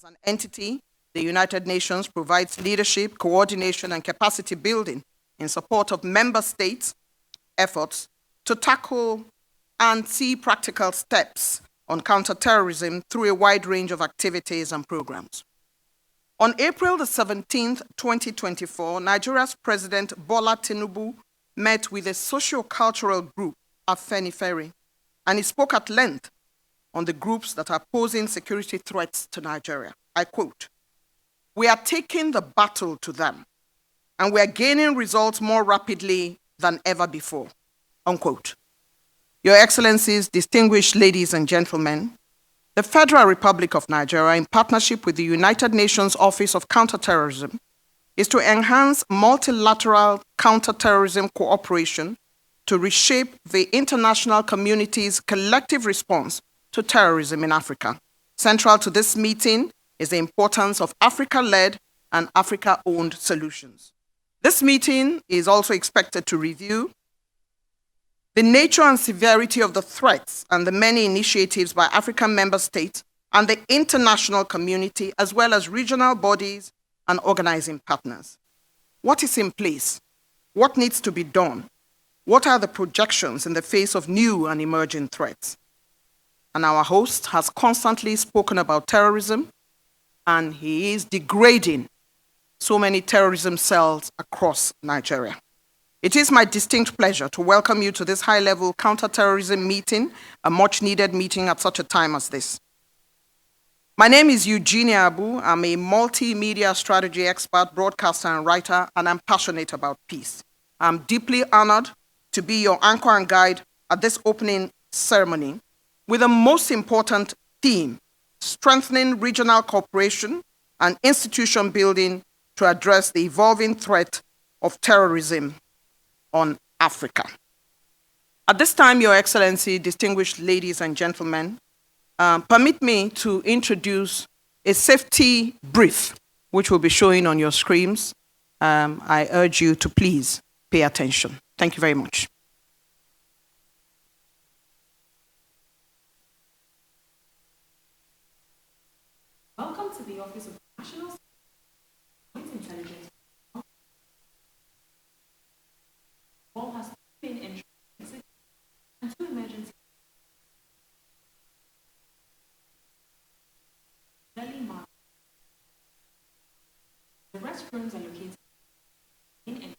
As an entity, the United Nations provides leadership, coordination, and capacity building in support of member states' efforts to tackle and see practical steps on counterterrorism through a wide range of activities and programs. On April the 17th, 2024, Nigeria's President Bola Tinubu met with a socio-cultural group, Afenifere, and he spoke at length on the groups that are posing security threats to Nigeria. I quote, "We are taking the battle to them, and we are gaining results more rapidly than ever before," unquote. Your Excellencies, distinguished ladies and gentlemen, the Federal Republic of Nigeria, in partnership with the United Nations Office of Counter-Terrorism, is to enhance multilateral counter-terrorism cooperation to reshape the international community's collective response to terrorism in Africa. Central to this meeting is the importance of Africa-led and Africa-owned solutions. This meeting is also expected to review the nature and severity of the threats and the many initiatives by African member states and the international community, as well as regional bodies and organizing partners. What is in place? What needs to be done? What are the projections in the face of new and emerging threats? And our host has constantly spoken about terrorism, and he is degrading so many terrorism cells across Nigeria. It is my distinct pleasure to welcome you to this high-level counter-terrorism meeting, a much-needed meeting at such a time as this. My name is Eugenia Abu. I'm a multimedia strategy expert, broadcaster, and writer, and I'm passionate about peace. I'm deeply honored to be your anchor and guide at this opening ceremony with the most important theme, strengthening regional cooperation and institution building to address the evolving threat of terrorism on Africa. At this time, Your Excellency, distinguished ladies and gentlemen, permit me to introduce a safety brief, which will be showing on your screens. I urge you to please pay attention. Thank you very much. Welcome to the Office of National Intelligence. All has been entrances and two emergency. The restrooms are located in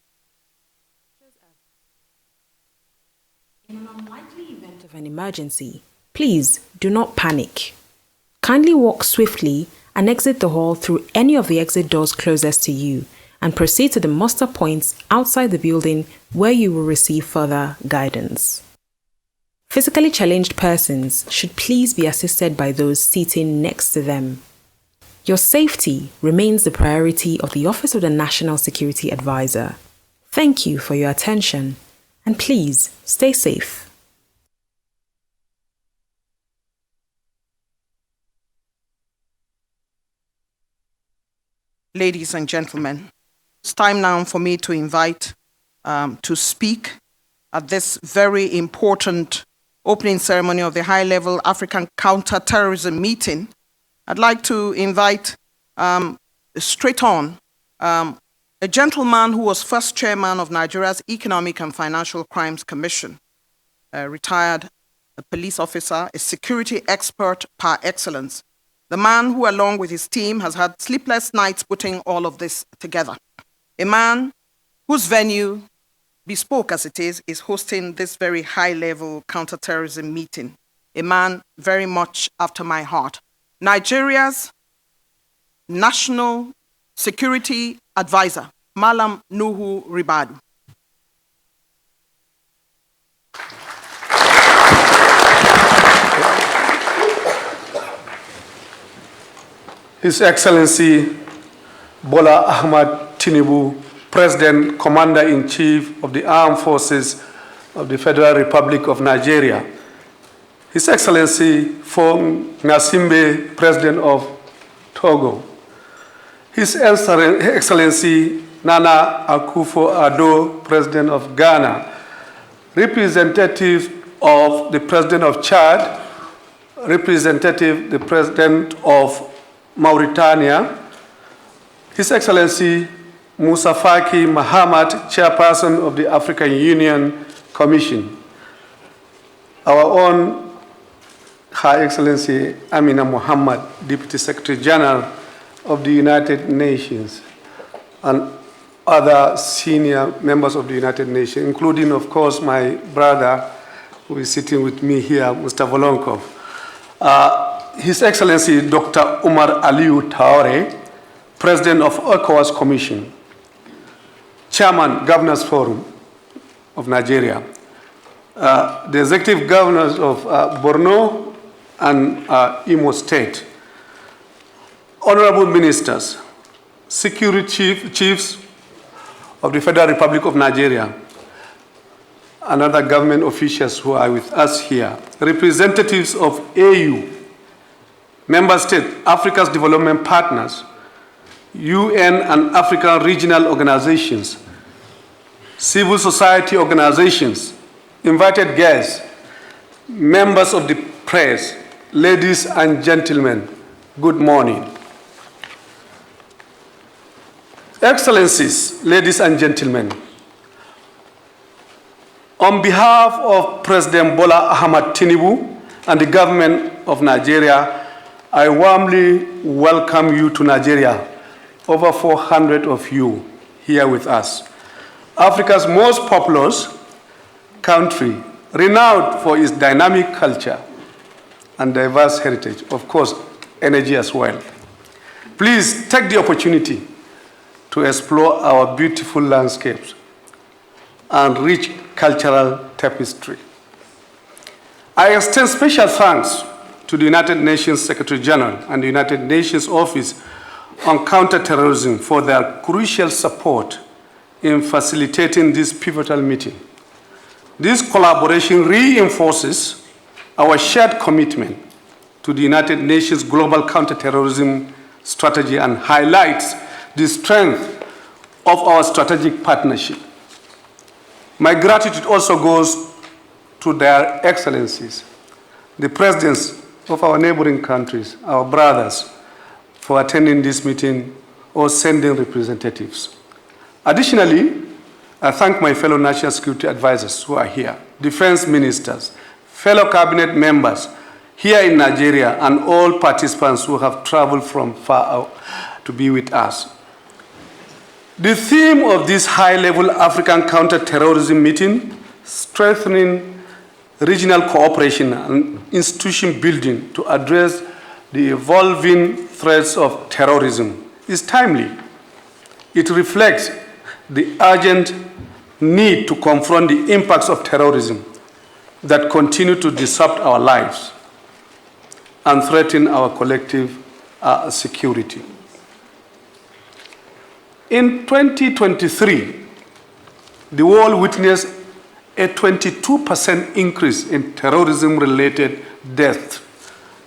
an unlikely event of an emergency. Please do not panic. Kindly walk swiftly and exit the hall through any of the exit doors closest to you and proceed to the muster points outside the building where you will receive further guidance. Physically challenged persons should please be assisted by those sitting next to them. Your safety remains the priority of the Office of the National Security Advisor. Thank you for your attention, and please stay safe. Ladies and gentlemen, it's time now for me to invite to speak at this very important opening ceremony of the high-level African Counter-Terrorism meeting. I'd like to invite straight on a gentleman who was first chairman of Nigeria's Economic and Financial Crimes Commission, a retired police officer, a security expert par excellence, the man who, along with his team, has had sleepless nights putting all of this together. A man whose venue, bespoke as it is hosting this very high-level counterterrorism meeting. A man very much after my heart. Nigeria's National Security Advisor, Malam Nuhu Ribadu. His Excellency Bola Ahmed Tinubu, President, Commander-in-Chief of the Armed Forces of the Federal Republic of Nigeria. His Excellency Fong Nasimbe, President of Togo. His Excellency Nana Akufo-Addo, President of Ghana. Representative of the President of Chad, representative the President of Mauritania, His Excellency Musa Faki Mahamat, Chairperson of the African Union Commission, our own Her Excellency Amina Muhammad, Deputy Secretary General of the United Nations, and other senior members of the United Nations, including, of course, my brother, who is sitting with me here, Mr. Volonkov. His Excellency Dr. Umar Aliu Traore, President of ECOWAS Commission, Chairman, Governors Forum of Nigeria, the Executive Governors of Borno and Imo State, Honorable Ministers, Security Chiefs of the Federal Republic of Nigeria, and other government officials who are with us here, representatives of AU, Member States, Africa's development partners, UN and African regional organizations, civil society organizations, invited guests, members of the press, ladies and gentlemen, good morning. Excellencies, ladies and gentlemen, on behalf of President Bola Ahmed Tinubu and the government of Nigeria, I warmly welcome you to Nigeria, over 400 of you here with us. Africa's most populous country, renowned for its dynamic culture and diverse heritage, of course, energy as well. Please take the opportunity to explore our beautiful landscapes and rich cultural tapestry. I extend special thanks to the United Nations Secretary General and the United Nations Office on Counter-Terrorism for their crucial support in facilitating this pivotal meeting. This collaboration reinforces our shared commitment to the United Nations Global Counter-Terrorism Strategy and highlights the strength of our strategic partnership. My gratitude also goes to their excellencies, the presidents of our neighboring countries, our brothers, for attending this meeting or sending representatives. Additionally, I thank my fellow national security advisors who are here, defense ministers, fellow cabinet members here in Nigeria, and all participants who have traveled from far out to be with us. The theme of this high-level African counter-terrorism meeting, strengthening regional cooperation and institution building to address the evolving threats of terrorism, is timely. It reflects the urgent need to confront the impacts of terrorism that continue to disrupt our lives and threaten our collective security. In 2023, the world witnessed a 22% increase in terrorism-related deaths,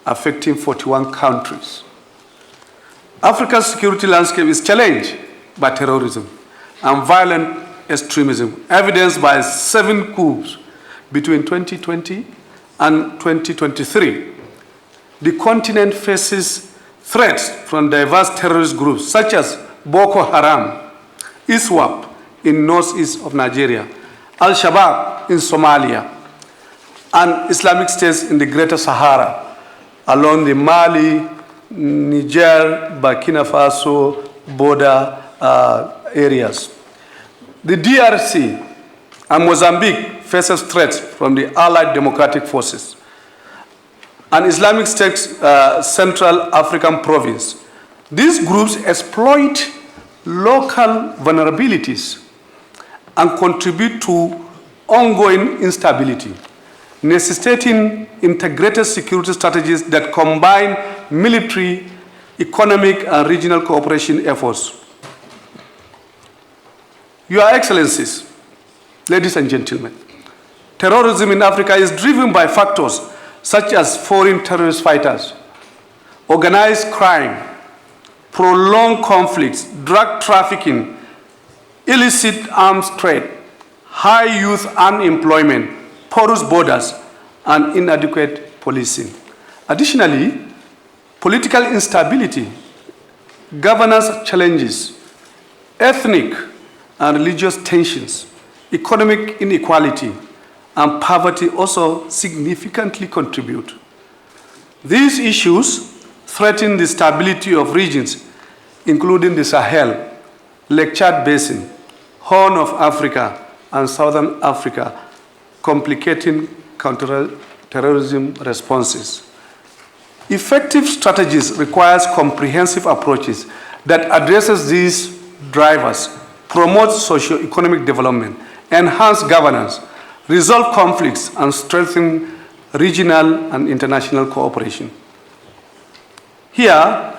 affecting 41 countries. Africa's security landscape is challenged by terrorism and violent extremism, evidenced by 7 coups between 2020 and 2023. The continent faces threats from diverse terrorist groups such as Boko Haram, ISWAP in northeast of Nigeria, Al-Shabaab in Somalia, and Islamic States in the Greater Sahara, along the Mali, Niger, Burkina Faso border areas. The DRC and Mozambique faces threats from the Allied Democratic Forces and Islamic State's Central African Province. These groups exploit local vulnerabilities and contribute to ongoing instability, necessitating integrated security strategies that combine military, economic, and regional cooperation efforts. Your Excellencies, ladies and gentlemen, terrorism in Africa is driven by factors such as foreign terrorist fighters, organized crime, prolonged conflicts, drug trafficking, illicit arms trade, high youth unemployment, porous borders, and inadequate policing. Additionally, political instability, governance challenges, ethnic and religious tensions, economic inequality, and poverty also significantly contribute. These issues threaten the stability of regions, including the Sahel, Lake Chad Basin, Horn of Africa, and Southern Africa, complicating counter-terrorism responses. Effective strategies require comprehensive approaches that addresses these drivers, promote socio-economic development, enhance governance, resolve conflicts, and strengthen regional and international cooperation. Here,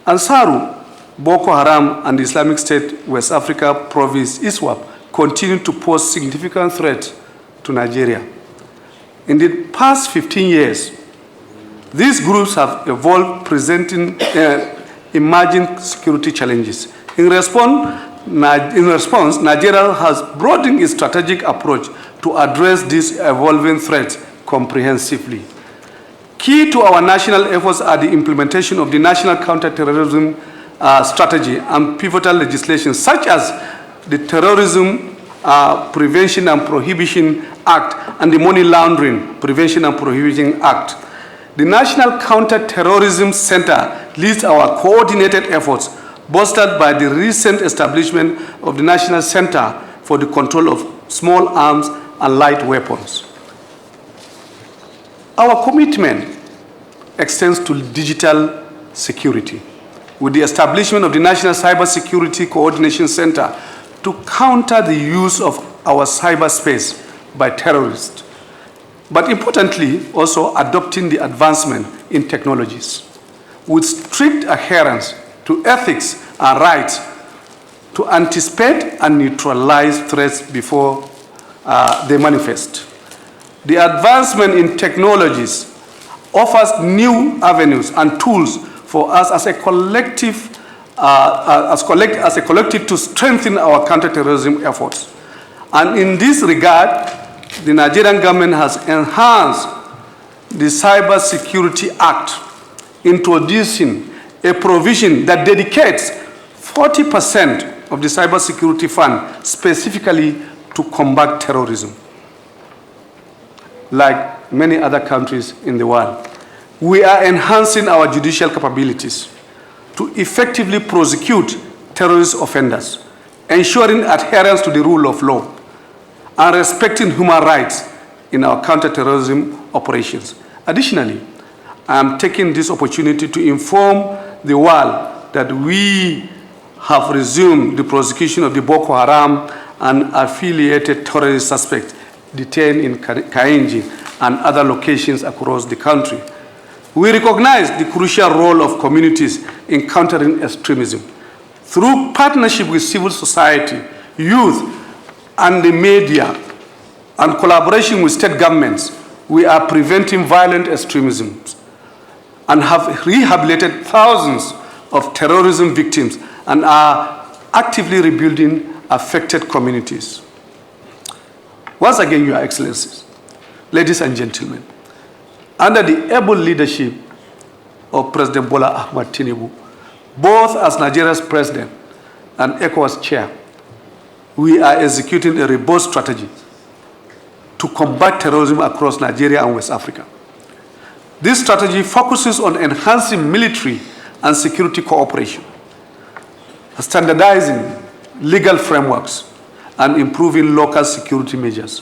Ansaru, Boko Haram, and the Islamic State West Africa province ISWAP continue to pose significant threats to Nigeria. In the past 15 years, these groups have evolved, presenting emerging security challenges. In response, Nigeria has broadened its strategic approach to address these evolving threats comprehensively. Key to our national efforts are the implementation of the National Counter-Terrorism Strategy and pivotal legislation, such as the Terrorism Prevention and Prohibition Act and the Money Laundering Prevention and Prohibition Act. The National Counter-Terrorism Center leads our coordinated efforts, bolstered by the recent establishment of the National Center for the Control of Small Arms and Light Weapons. Our commitment extends to digital security, with the establishment of the National Cybersecurity Coordination Center to counter the use of our cyberspace by terrorists, but importantly, also adopting the advancement in technologies with strict adherence to ethics and rights to anticipate and neutralize threats before they manifest. The advancement in technologies offers new avenues and tools for us as a collective, to strengthen our counterterrorism efforts. And in this regard, the Nigerian government has enhanced the Cyber Security Act, introducing a provision that dedicates 40% of the cybersecurity fund specifically to combat terrorism. Like many other countries in the world, we are enhancing our judicial capabilities to effectively prosecute terrorist offenders, ensuring adherence to the rule of law, and respecting human rights in our counterterrorism operations. Additionally, I am taking this opportunity to inform the world that we have resumed the prosecution of the Boko Haram and affiliated terrorist suspects detained in Kainji and other locations across the country. We recognize the crucial role of communities in countering extremism. Through partnership with civil society, youth, and the media, and collaboration with state governments, we are preventing violent extremism and have rehabilitated thousands of terrorism victims and are actively rebuilding affected communities. Once again, Your Excellencies, ladies and gentlemen, under the able leadership of President Bola Ahmed Tinubu, both as Nigeria's president and ECOWAS chair, we are executing a robust strategy to combat terrorism across Nigeria and West Africa. This strategy focuses on enhancing military and security cooperation, standardizing legal frameworks, and improving local security measures.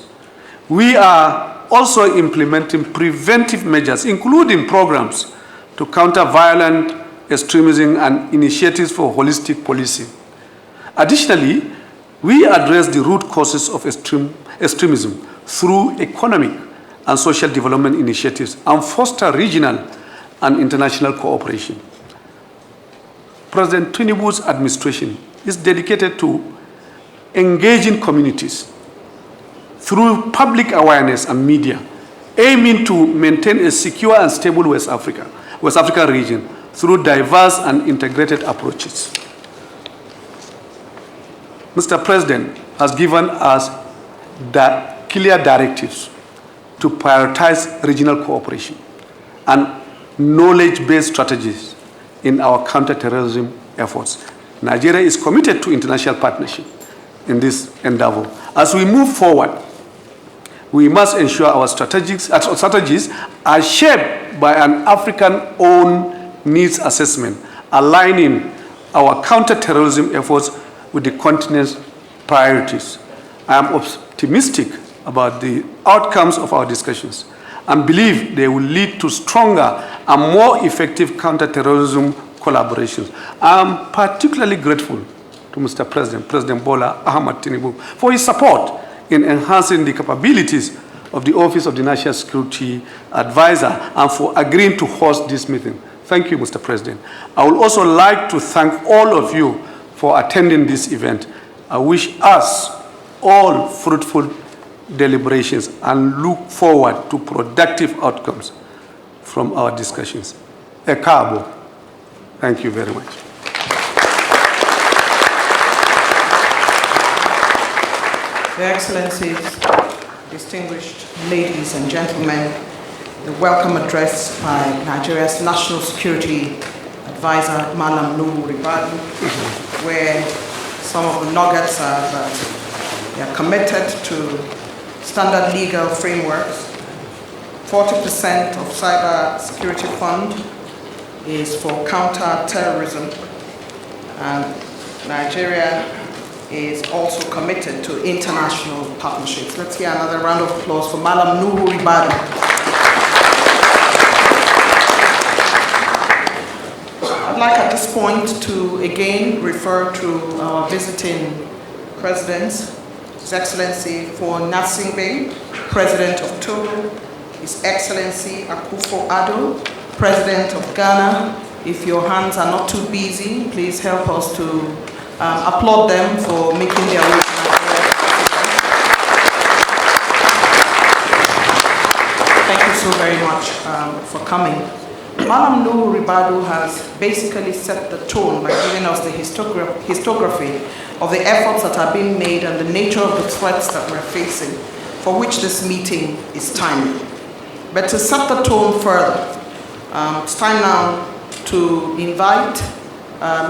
We are also implementing preventive measures, including programs to counter violent extremism and initiatives for holistic policing. Additionally, we address the root causes of extremism through economic and social development initiatives and foster regional and international cooperation. President Tinubu's administration is dedicated to engaging communities through public awareness and media, aiming to maintain a secure and stable West African region through diverse and integrated approaches. Mr. President has given us clear directives to prioritize regional cooperation and knowledge-based strategies in our counter-terrorism efforts. Nigeria is committed to international partnership in this endeavor. As we move forward, we must ensure our strategies are shaped by an African-owned needs assessment, aligning our counter-terrorism efforts with the continent's priorities. I am optimistic about the outcomes of our discussions and believe they will lead to stronger and more effective counter-terrorism collaborations. I am particularly grateful to Mr. President, President Bola Ahmed Tinubu, for his support in enhancing the capabilities of the Office of the National Security Advisor and for agreeing to host this meeting. Thank you, Mr. President. I would also like to thank all of you for attending this event. I wish us all fruitful deliberations and look forward to productive outcomes from our discussions. Ekabo. Thank you very much. Your Excellencies, distinguished ladies and gentlemen, the welcome address by Nigeria's National Security Advisor, Malam Nuhu Ribadu, where some of the nuggets are that they are committed to standard legal frameworks. 40% of cyber security fund is for counter-terrorism, and Nigeria is also committed to international partnerships. Let's hear another round of applause for Malam Nuhu Ribadu. I'd like at this point to again refer to our visiting presidents, His Excellency Nasingbe, President of Togo, His Excellency Akufo-Addo, President of Ghana. If your hands are not too busy, please help us to applaud them for making their way to Nigeria. Thank you so very much for coming. Malam Nuhu Ribadu has basically set the tone by giving us the histography of the efforts that are being made and the nature of the threats that we're facing, for which this meeting is timely. But to set the tone further, it's time now to invite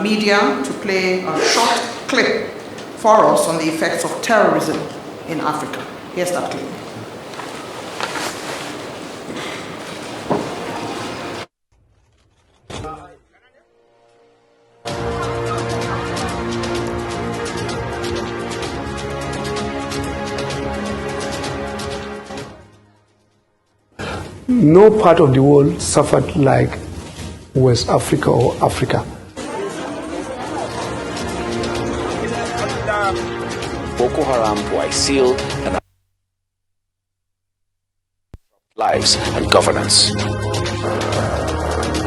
media to play a short clip for us on the effects of terrorism in Africa. Here's that clip. No part of the world suffered like West Africa or Africa. Boko Haram to ISIL and lives and governance.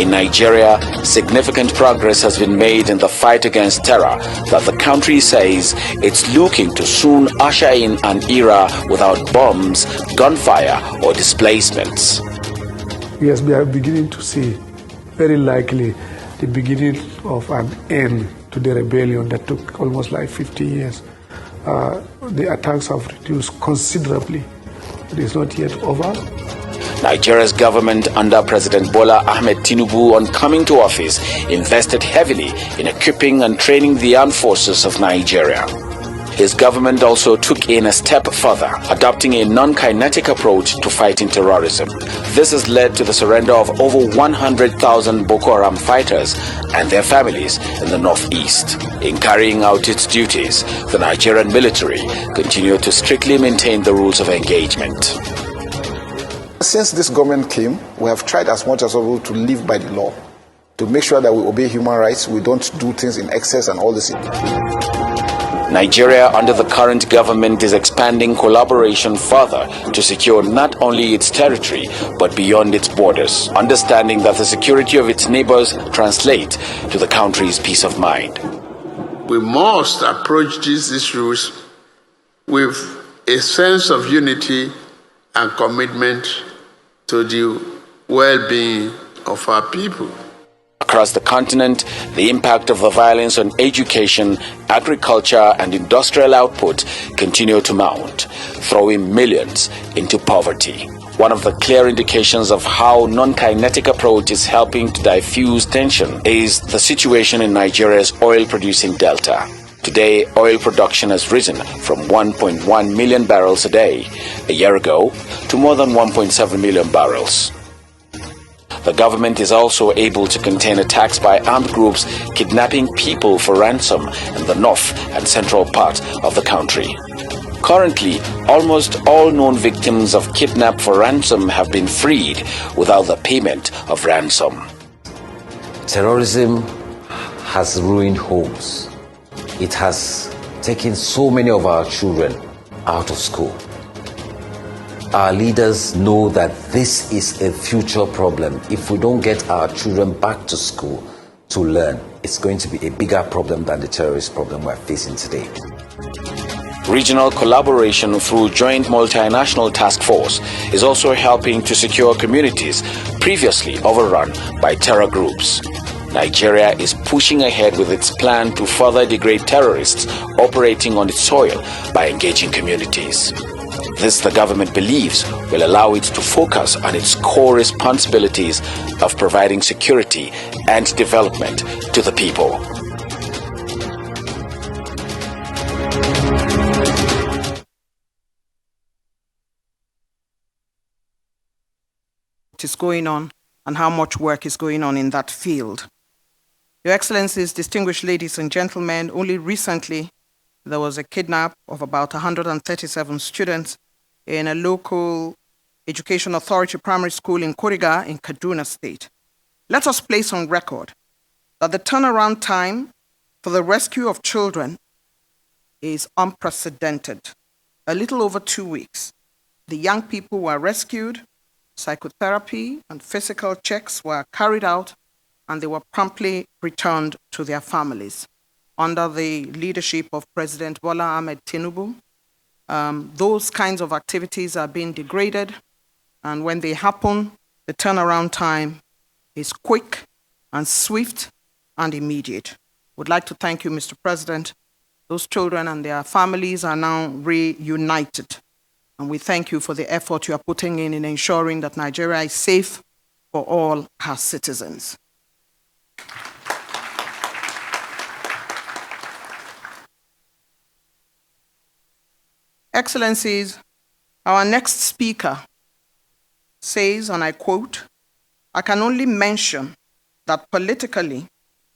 In Nigeria, significant progress has been made in the fight against terror that the country says it's looking to soon usher in an era without bombs, gunfire, or displacements. Yes, we are beginning to see, very likely, the beginning of an end to the rebellion that took almost like 50 years. The attacks have reduced considerably. It is not yet over. Nigeria's government under President Bola Ahmed Tinubu, on coming to office, invested heavily in equipping and training the armed forces of Nigeria. His government also took in a step further, adopting a non-kinetic approach to fighting terrorism. This has led to the surrender of over 100,000 Boko Haram fighters and their families in the northeast. In carrying out its duties, the Nigerian military continued to strictly maintain the rules of engagement. Since this government came, we have tried as much as possible to live by the law, to make sure that we obey human rights, we don't do things in excess and all this. Nigeria, under the current government, is expanding collaboration further to secure not only its territory, but beyond its borders, understanding that the security of its neighbors translate to the country's peace of mind. We must approach these issues with a sense of unity and commitment to the well-being of our people. Across the continent, the impact of the violence on education, agriculture, and industrial output continue to mount, throwing millions into poverty. One of the clear indications of how non-kinetic approach is helping to diffuse tension is the situation in Nigeria's oil-producing delta. Today, oil production has risen from 1.1 million barrels a day a year ago to more than 1.7 million barrels. The government is also able to contain attacks by armed groups kidnapping people for ransom in the north and central part of the country. Currently, almost all known victims of kidnap for ransom have been freed without the payment of ransom. Terrorism has ruined homes. It has taken so many of our children out of school. Our leaders know that this is a future problem. If we don't get our children back to school to learn, it's going to be a bigger problem than the terrorist problem we're facing today. Regional collaboration through Joint Multinational Task Force is also helping to secure communities previously overrun by terror groups. Nigeria is pushing ahead with its plan to further degrade terrorists operating on its soil by engaging communities. This, the government believes, will allow it to focus on its core responsibilities of providing security and development to the people. What is going on and how much work is going on in that field. Your Excellencies, distinguished ladies and gentlemen, only recently there was a kidnap of about 137 students in a local education authority primary school in Kuriga in Kaduna State. Let us place on record that the turnaround time for the rescue of children is unprecedented. A little over 2 weeks. The young people were rescued, psychotherapy and physical checks were carried out, and they were promptly returned to their families. Under the leadership of President Bola Ahmed Tinubu, those kinds of activities are being degraded, and when they happen, the turnaround time is quick and swift and immediate. Would like to thank you, Mr. President. Those children and their families are now reunited, and we thank you for the effort you are putting in ensuring that Nigeria is safe for all her citizens. Excellencies, our next speaker says, and I quote, "I can only mention that politically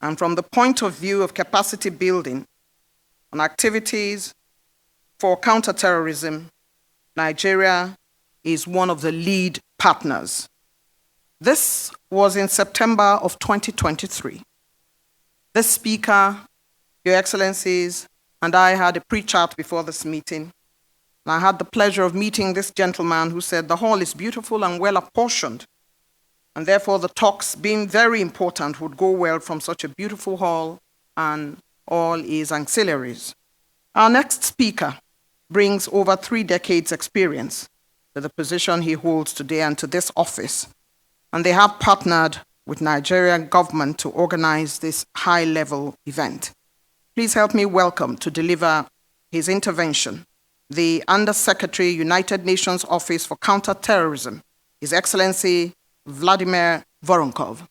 and from the point of view of capacity building on activities for counter-terrorism, Nigeria is one of the lead partners." This was in September of 2023. This speaker, Your Excellencies, and I had a pre-chat before this meeting. And I had the pleasure of meeting this gentleman who said the hall is beautiful and well apportioned, and therefore the talks, being very important, would go well from such a beautiful hall and all its ancillaries. Our next speaker brings over 3 decades experience to the position he holds today and to this office, and they have partnered with Nigerian government to organize this high-level event. Please help me welcome to deliver his intervention the Undersecretary, United Nations Office for Counter-Terrorism, His Excellency Vladimir Voronkov.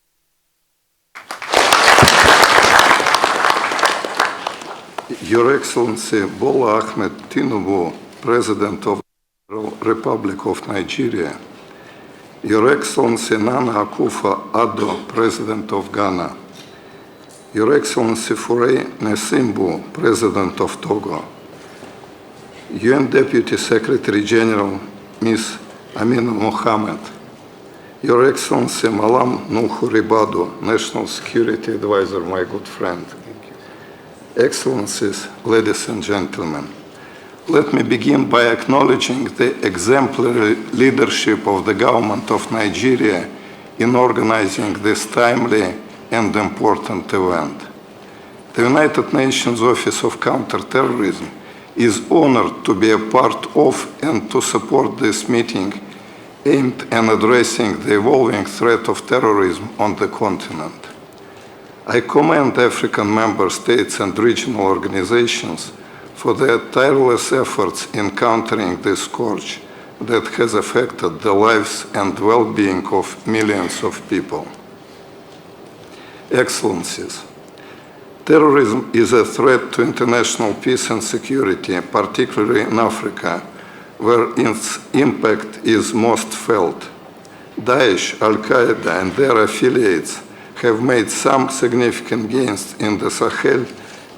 Your Excellency Bola Ahmed Tinubu, President of the Republic of Nigeria, Your Excellency Nana Akufo-Addo, President of Ghana, Your Excellency Faure Gnassingbe, President of Togo, UN Deputy Secretary General Ms. Amina Mohammed, Your Excellency Malam Nuhu Ribadu, National Security Advisor, my good friend. Excellencies, ladies and gentlemen, let me begin by acknowledging the exemplary leadership of the government of Nigeria in organizing this timely and important event. The United Nations Office of Counter-Terrorism is honored to be a part of and to support this meeting aimed at addressing the evolving threat of terrorism on the continent. I commend African member states and regional organizations for their tireless efforts in countering this scourge that has affected the lives and well-being of millions of people. Excellencies, terrorism is a threat to international peace and security, particularly in Africa, where its impact is most felt. Daesh, Al-Qaeda, and their affiliates have made some significant gains in the Sahel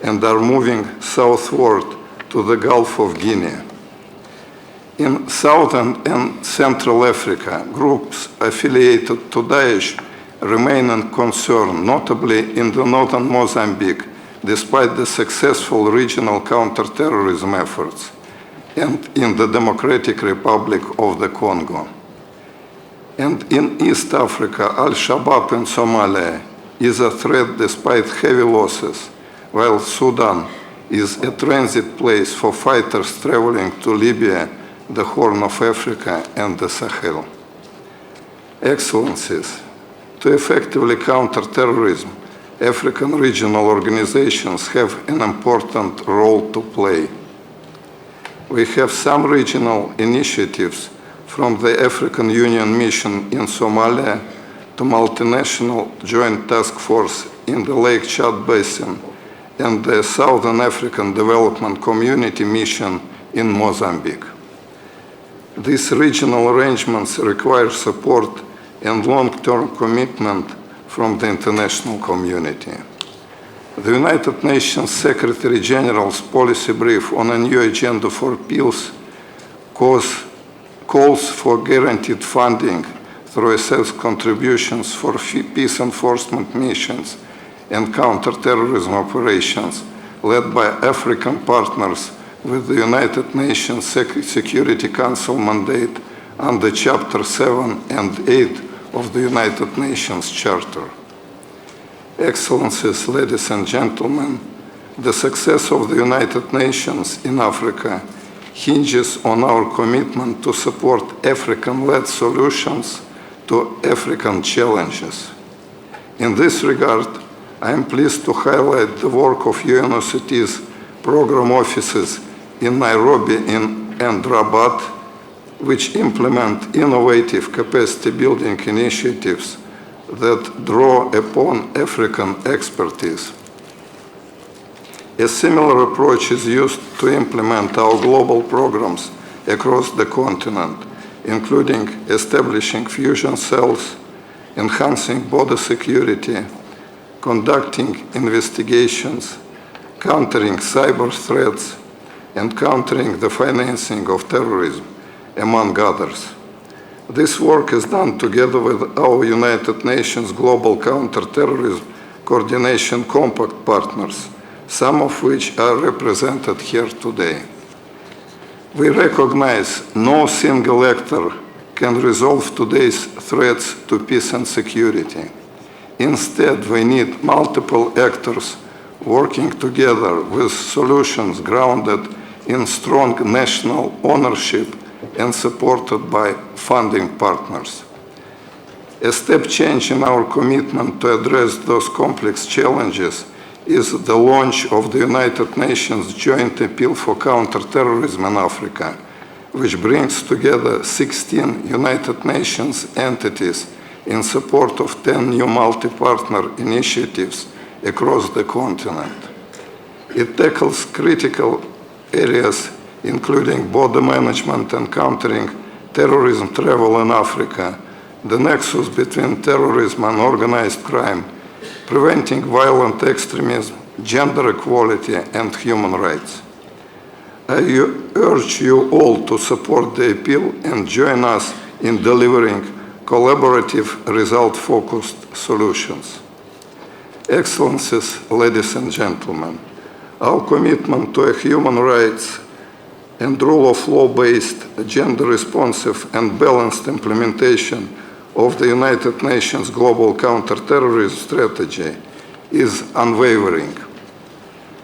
and are moving southward to the Gulf of Guinea. In Southern and Central Africa, groups affiliated to Daesh remain in concern, notably in the northern Mozambique, despite the successful regional counter-terrorism efforts, and in the Democratic Republic of the Congo. And in East Africa, Al-Shabaab in Somalia is a threat despite heavy losses, while Sudan is a transit place for fighters traveling to Libya, the Horn of Africa, and the Sahel. Excellencies, to effectively counter terrorism, African regional organizations have an important role to play. We have some regional initiatives, from the African Union mission in Somalia to multinational joint task force in the Lake Chad Basin and the Southern African Development Community mission in Mozambique. These regional arrangements require support and long-term commitment from the international community. The United Nations Secretary General's policy brief on a new agenda for peace calls for guaranteed funding through assessed contributions for peace enforcement missions and counter-terrorism operations led by African partners with the United Nations Security Council mandate under Chapter 7 and 8 of the United Nations Charter. Excellencies, ladies and gentlemen, the success of the United Nations in Africa hinges on our commitment to support African-led solutions to African challenges. In this regard, I am pleased to highlight the work of UNOCT's program offices in Nairobi and Rabat, which implement innovative capacity-building initiatives that draw upon African expertise. A similar approach is used to implement our global programs across the continent, including establishing fusion cells, enhancing border security, conducting investigations, countering cyber threats, and countering the financing of terrorism, among others. This work is done together with our United Nations Global Counter-Terrorism Coordination Compact partners, some of which are represented here today. We recognize no single actor can resolve today's threats to peace and security. Instead, we need multiple actors working together with solutions grounded in strong national ownership and supported by funding partners. A step change in our commitment to address those complex challenges is the launch of the United Nations Joint Appeal for Counter-Terrorism in Africa, which brings together 16 United Nations entities in support of 10 new multi-partner initiatives across the continent. It tackles critical areas including border management and countering terrorism travel in Africa, the nexus between terrorism and organized crime, preventing violent extremism, gender equality, and human rights. I urge you all to support the appeal and join us in delivering collaborative, result-focused solutions. Excellencies, ladies and gentlemen, our commitment to a human rights and rule of law-based, gender-responsive, and balanced implementation of the United Nations Global Counter-Terrorism Strategy is unwavering.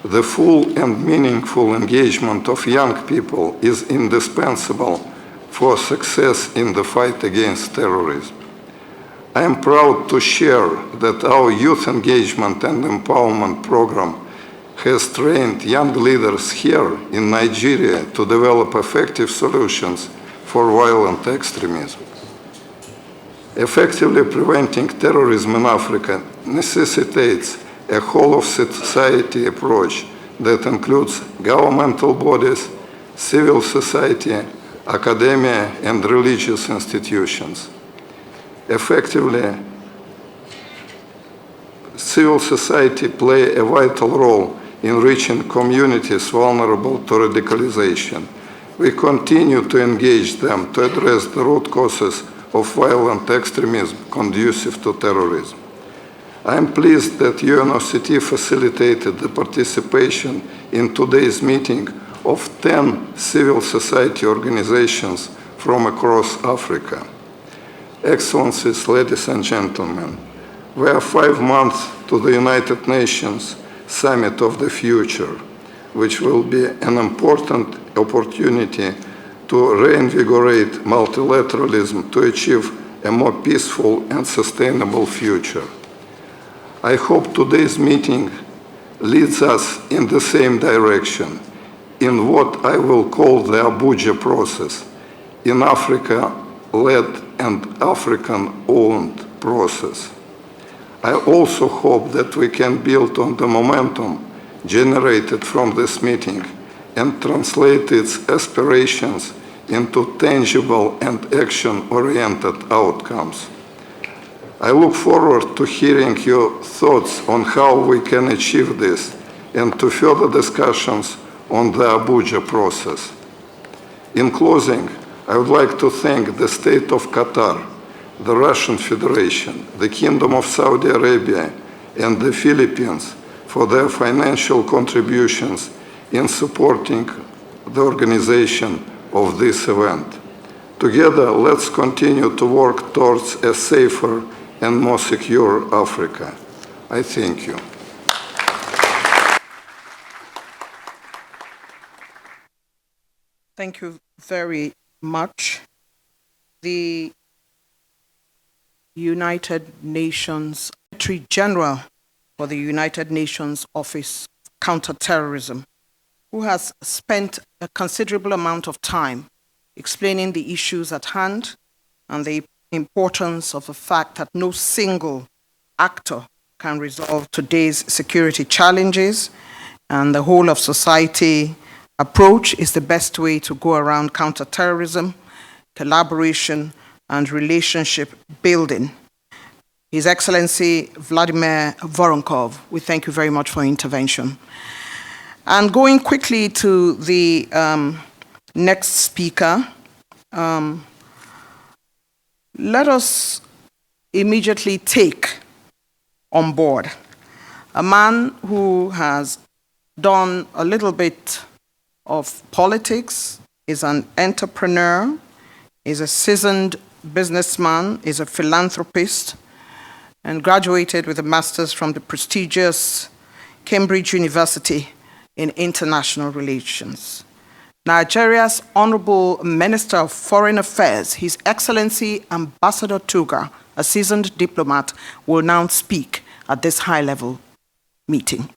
The full and meaningful engagement of young people is indispensable for success in the fight against terrorism. I am proud to share that our youth engagement and empowerment program has trained young leaders here in Nigeria to develop effective solutions for for violent extremism. Effectively preventing terrorism in Africa necessitates a whole-of-society approach that includes governmental bodies, civil society, academia, and religious institutions. Effectively, civil society play a vital role in reaching communities vulnerable to radicalization. We continue to engage them to address the root causes of violent extremism conducive to terrorism. I am pleased that UNOCT facilitated the participation in today's meeting of 10 civil society organizations from across Africa. Excellencies, ladies and gentlemen, we are 5 months to the United Nations Summit of the Future, which will be an important opportunity to reinvigorate multilateralism to achieve a more peaceful and sustainable future. I hope today's meeting leads us in the same direction, in what I will call the Abuja process, in Africa-led and African-owned process. I also hope that we can build on the momentum generated from this meeting and translate its aspirations into tangible and action-oriented outcomes. I look forward to hearing your thoughts on how we can achieve this and to further discussions on the Abuja process. In closing, I would like to thank the State of Qatar, the Russian Federation, the Kingdom of Saudi Arabia, and the Philippines for their financial contributions in supporting the organization of this event. Together, let's continue to work towards a safer and more secure Africa. I thank you. Thank you very much. The United Nations Secretary General for the United Nations Office of Counter-Terrorism, who has spent a considerable amount of time explaining the issues at hand and the importance of the fact that no single actor can resolve today's security challenges, and the whole of society approach is the best way to go around counterterrorism, collaboration, and relationship building. His Excellency Vladimir Voronkov, we thank you very much for your intervention. And going quickly to the next speaker, let us immediately take on board a man who has done a little bit of politics, is an entrepreneur, is a seasoned businessman, is a philanthropist, and graduated with a master's from the prestigious Cambridge University in International Relations. Nigeria's Honorable Minister of Foreign Affairs, His Excellency Ambassador Togo, a seasoned diplomat, will now speak at this high-level meeting.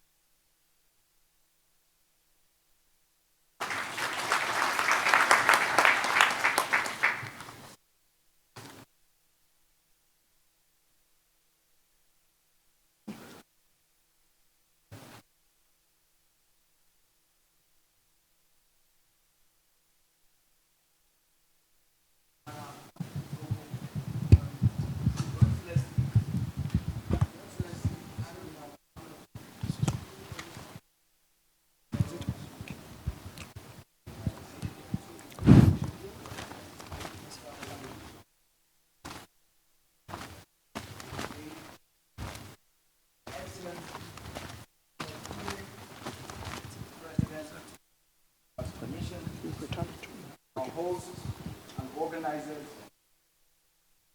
And organizers,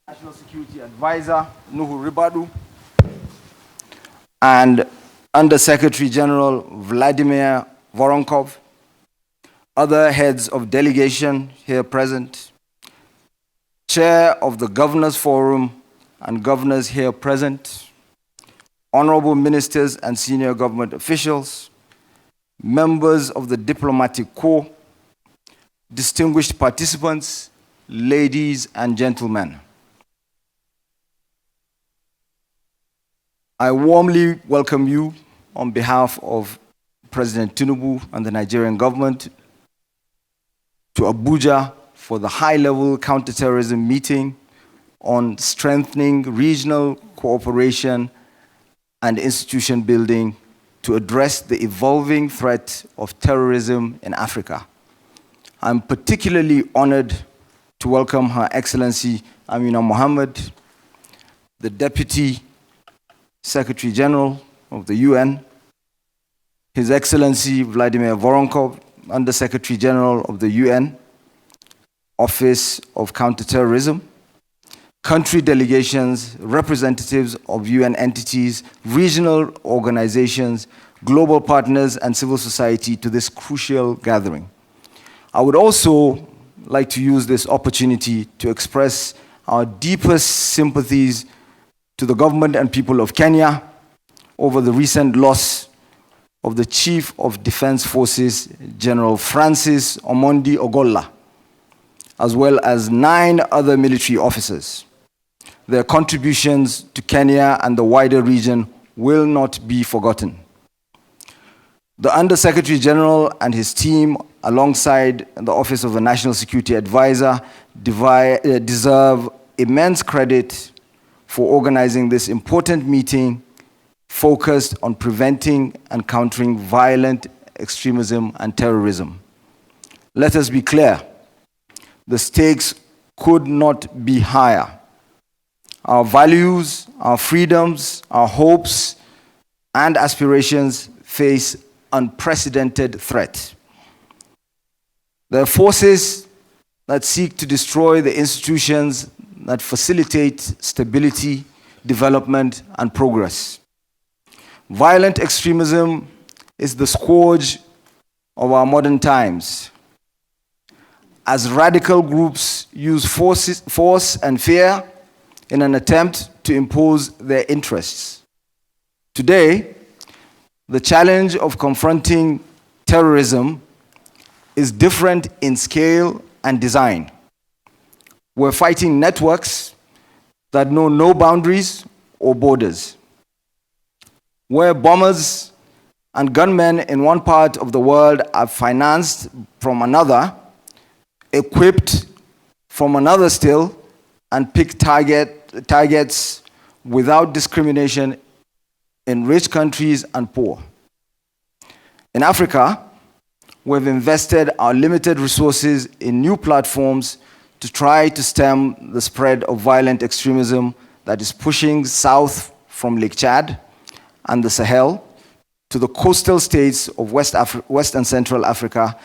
National Security Advisor Nuhu Ribadu, and Under Secretary General Vladimir Voronkov, other heads of delegation here present, Chair of the Governors Forum and governors here present, honorable ministers and senior government officials, members of the diplomatic corps, distinguished participants ladies and gentlemen, I warmly welcome you on behalf of President Tinubu and the Nigerian government to Abuja for the high-level counterterrorism meeting on strengthening regional cooperation and institution building to address the evolving threat of terrorism in Africa. I'm particularly honored to welcome Her Excellency Amina Mohammed, the Deputy Secretary General of the UN, His Excellency Vladimir Voronkov, Under Secretary General of the UN, Office of Counter-Terrorism, country delegations, representatives of UN entities, regional organizations, global partners, and civil society to this crucial gathering. I would also like to use this opportunity to express our deepest sympathies to the government and people of Kenya over the recent loss of the Chief of Defense Forces, General Francis Omondi Ogolla, as well as 9 other military officers. Their contributions to Kenya and the wider region will not be forgotten. The Under-Secretary General and his team, alongside the Office of the National Security Advisor, deserve immense credit for organizing this important meeting focused on preventing and countering violent extremism and terrorism. Let us be clear, the stakes could not be higher. Our values, our freedoms, our hopes, and aspirations face unprecedented threat. There are forces that seek to destroy the institutions that facilitate stability, development, and progress. Violent extremism is the scourge of our modern times, as radical groups use force and fear in an attempt to impose their interests. Today, the challenge of confronting terrorism is different in scale and design. We're fighting networks that know no boundaries or borders, where bombers and gunmen in one part of the world are financed from another, equipped from another still, and pick targets without discrimination in rich countries and poor. In Africa, we've invested our limited resources in new platforms to try to stem the spread of violent extremism that is pushing south from Lake Chad and the Sahel to the coastal states of West and Central Africa,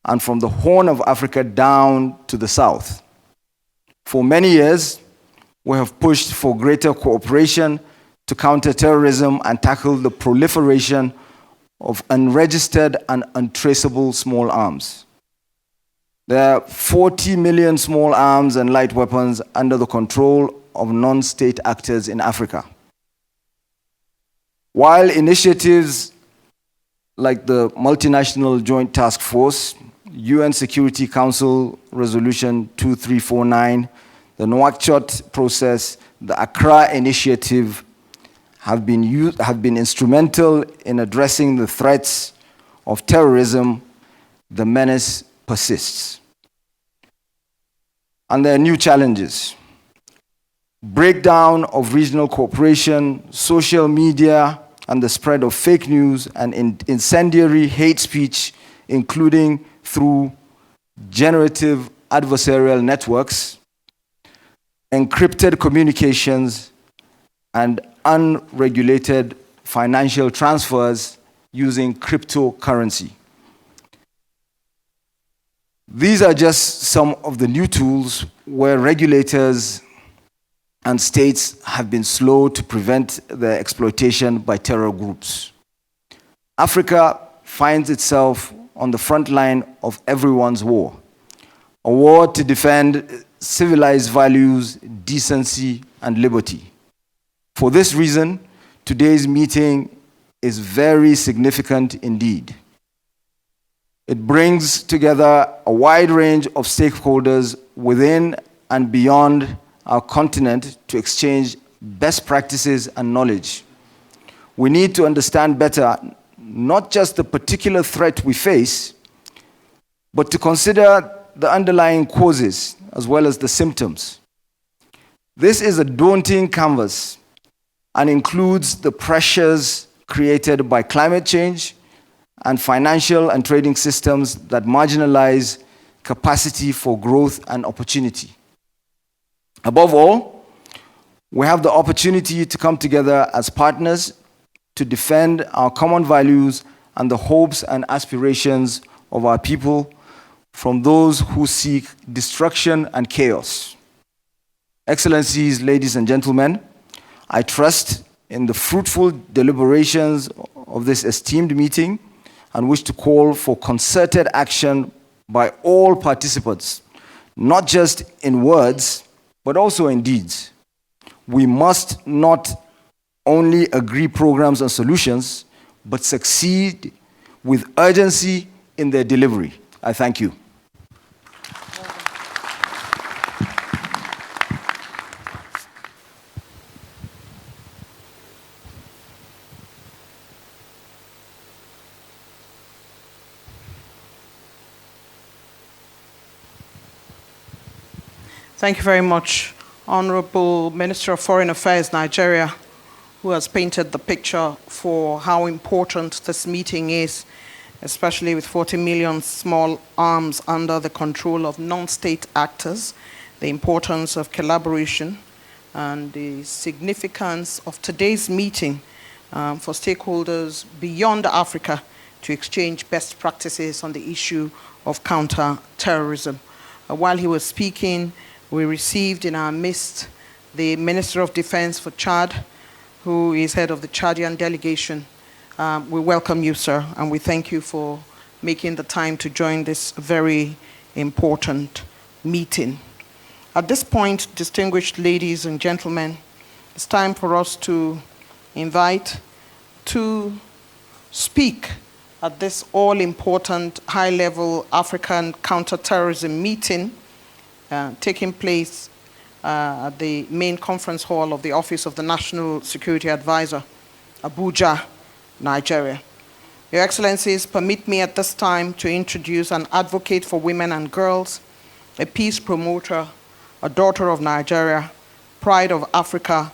and from the Horn of Africa down to the south. For many years, we have pushed for greater cooperation to counter terrorism and tackle the proliferation of unregistered and untraceable small arms. There are 40 million small arms and light weapons under the control of non-state actors in Africa. While initiatives like the Multinational Joint Task Force, UN Security Council Resolution 2349, the Nouakchott process, the Accra Initiative have been instrumental in addressing the threats of terrorism, the menace persists. And there are new challenges. Breakdown of regional cooperation, social media, and the spread of fake news and incendiary hate speech, including through generative adversarial networks, encrypted communications, and unregulated financial transfers using cryptocurrency. These are just some of the new tools where regulators and states have been slow to prevent their exploitation by terror groups. Africa finds itself on the front line of everyone's war, a war to defend civilized values, decency, and liberty. For this reason, today's meeting is very significant indeed. It brings together a wide range of stakeholders within and beyond our continent to exchange best practices and knowledge. We need to understand better not just the particular threat we face, but to consider the underlying causes as well as the symptoms. This is a daunting canvas and includes the pressures created by climate change and financial and trading systems that marginalize capacity for growth and opportunity. Above all, we have the opportunity to come together as partners to defend our common values and the hopes and aspirations of our people from those who seek destruction and chaos. Excellencies, ladies and gentlemen, I trust in the fruitful deliberations of this esteemed meeting and wish to call for concerted action by all participants, not just in words, but also in deeds. We must not only agree programs and solutions, but succeed with urgency in their delivery. I thank you. Thank you very much, Honorable Minister of Foreign Affairs, Nigeria, who has painted the picture for how important this meeting is, especially with 40 million small arms under the control of non-state actors, the importance of collaboration, and the significance of today's meeting for stakeholders beyond Africa to exchange best practices on the issue of counter-terrorism. While he was speaking, we received in our midst the Minister of Defense for Chad, who is head of the Chadian delegation. We welcome you, sir, and we thank you for making the time to join this very important meeting. At this point, distinguished ladies and gentlemen, it's time for us to invite to speak at this all-important high-level African counter-terrorism meeting taking place at the main conference hall of the Office of the National Security Advisor, Abuja, Nigeria. Your Excellencies, permit me at this time to introduce an advocate for women and girls, a peace promoter, a daughter of Nigeria, pride of Africa,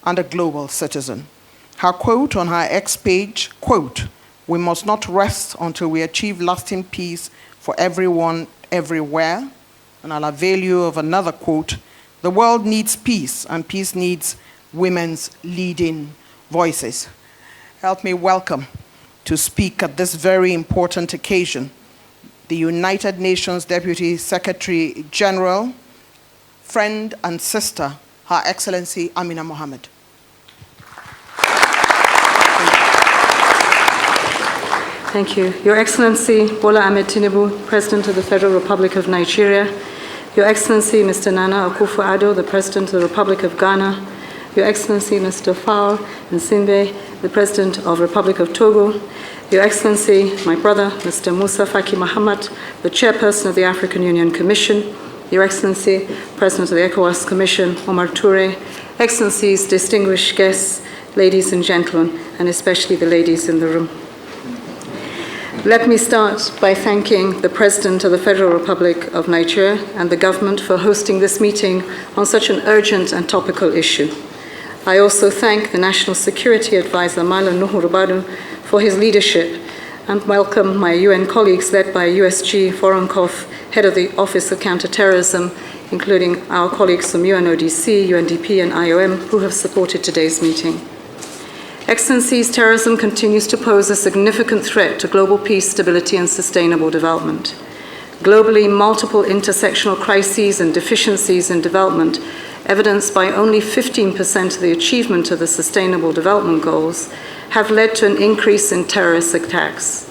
and a global citizen. Her quote on her X page, quote, "We must not rest until we achieve lasting peace for everyone, everywhere." And I'll avail you of another quote, "The world needs peace, and peace needs women's leading voices." Help me welcome to speak at this very important occasion the United Nations Deputy Secretary General, friend and sister, Her Excellency Amina Mohammed. Thank you. Your Excellency Bola Ahmed Tinubu, President of the Federal Republic of Nigeria, Your Excellency Mr. Nana Akufo-Addo, the President of the Republic of Ghana, Your Excellency Mr. Faure Nsimbe, the President of the Republic of Togo, Your Excellency, my brother, Mr. Musa Faki Mahamat, the Chairperson of the African Union Commission, Your Excellency, President of the ECOWAS Commission, Omar Toure, Excellencies, distinguished guests, ladies and gentlemen, and especially the ladies in the room. Let me start by thanking the President of the Federal Republic of Nigeria and the government for hosting this meeting on such an urgent and topical issue. I also thank the National Security Advisor, Malam Nuhu Ribadu, for his leadership, and welcome my UN colleagues led by USG Voronkov, head of the Office of Counter-Terrorism, including our colleagues from UNODC, UNDP, and IOM, who have supported today's meeting. Excellencies, terrorism continues to pose a significant threat to global peace, stability, and sustainable development. Globally, multiple intersectional crises and deficiencies in development, evidenced by only 15% of the achievement of the Sustainable Development Goals, have led to an increase in terrorist attacks.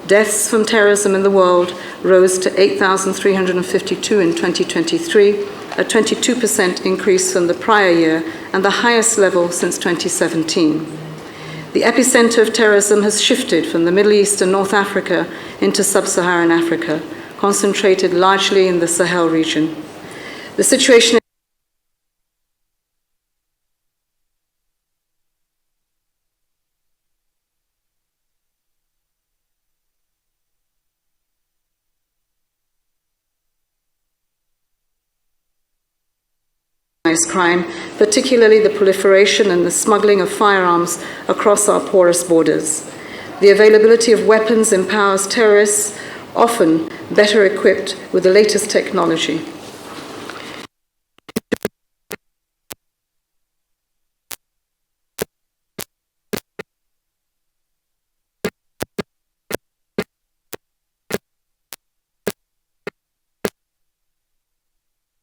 Deaths from terrorism in the world rose to 8,352 in 2023, a 22% increase from the prior year, and the highest level since 2017. The epicenter of terrorism has shifted from the Middle East and North Africa into sub-Saharan Africa, concentrated largely in the Sahel region. The situation crime, particularly the proliferation and the smuggling of firearms across our porous borders. The availability of weapons empowers terrorists, often better equipped with the latest technology.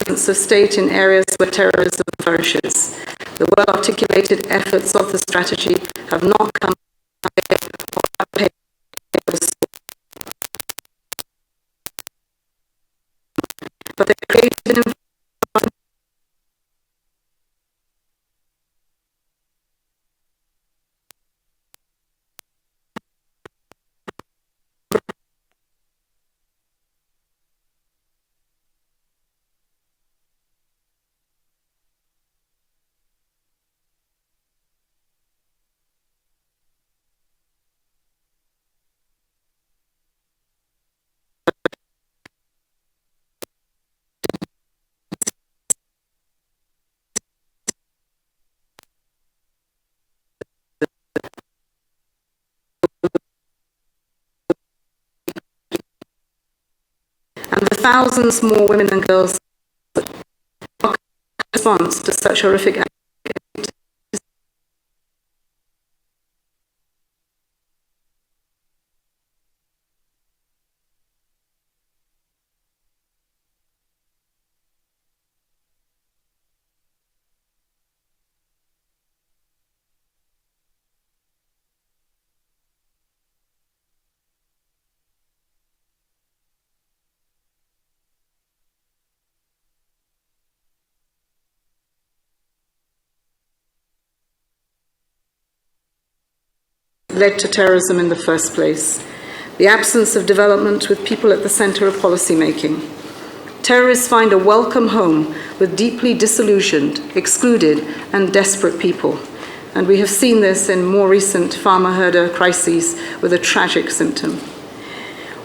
Of state in areas where terrorism flourishes. The well-articulated efforts of the strategy have not come but they created an environment and the thousands more women and girls response to such horrific acts. Led to terrorism in the first place. The absence of development with people at the center of policy making. Terrorists find a welcome home with deeply disillusioned, excluded, and desperate people. And we have seen this in more recent farmer-herder crises with a tragic symptom.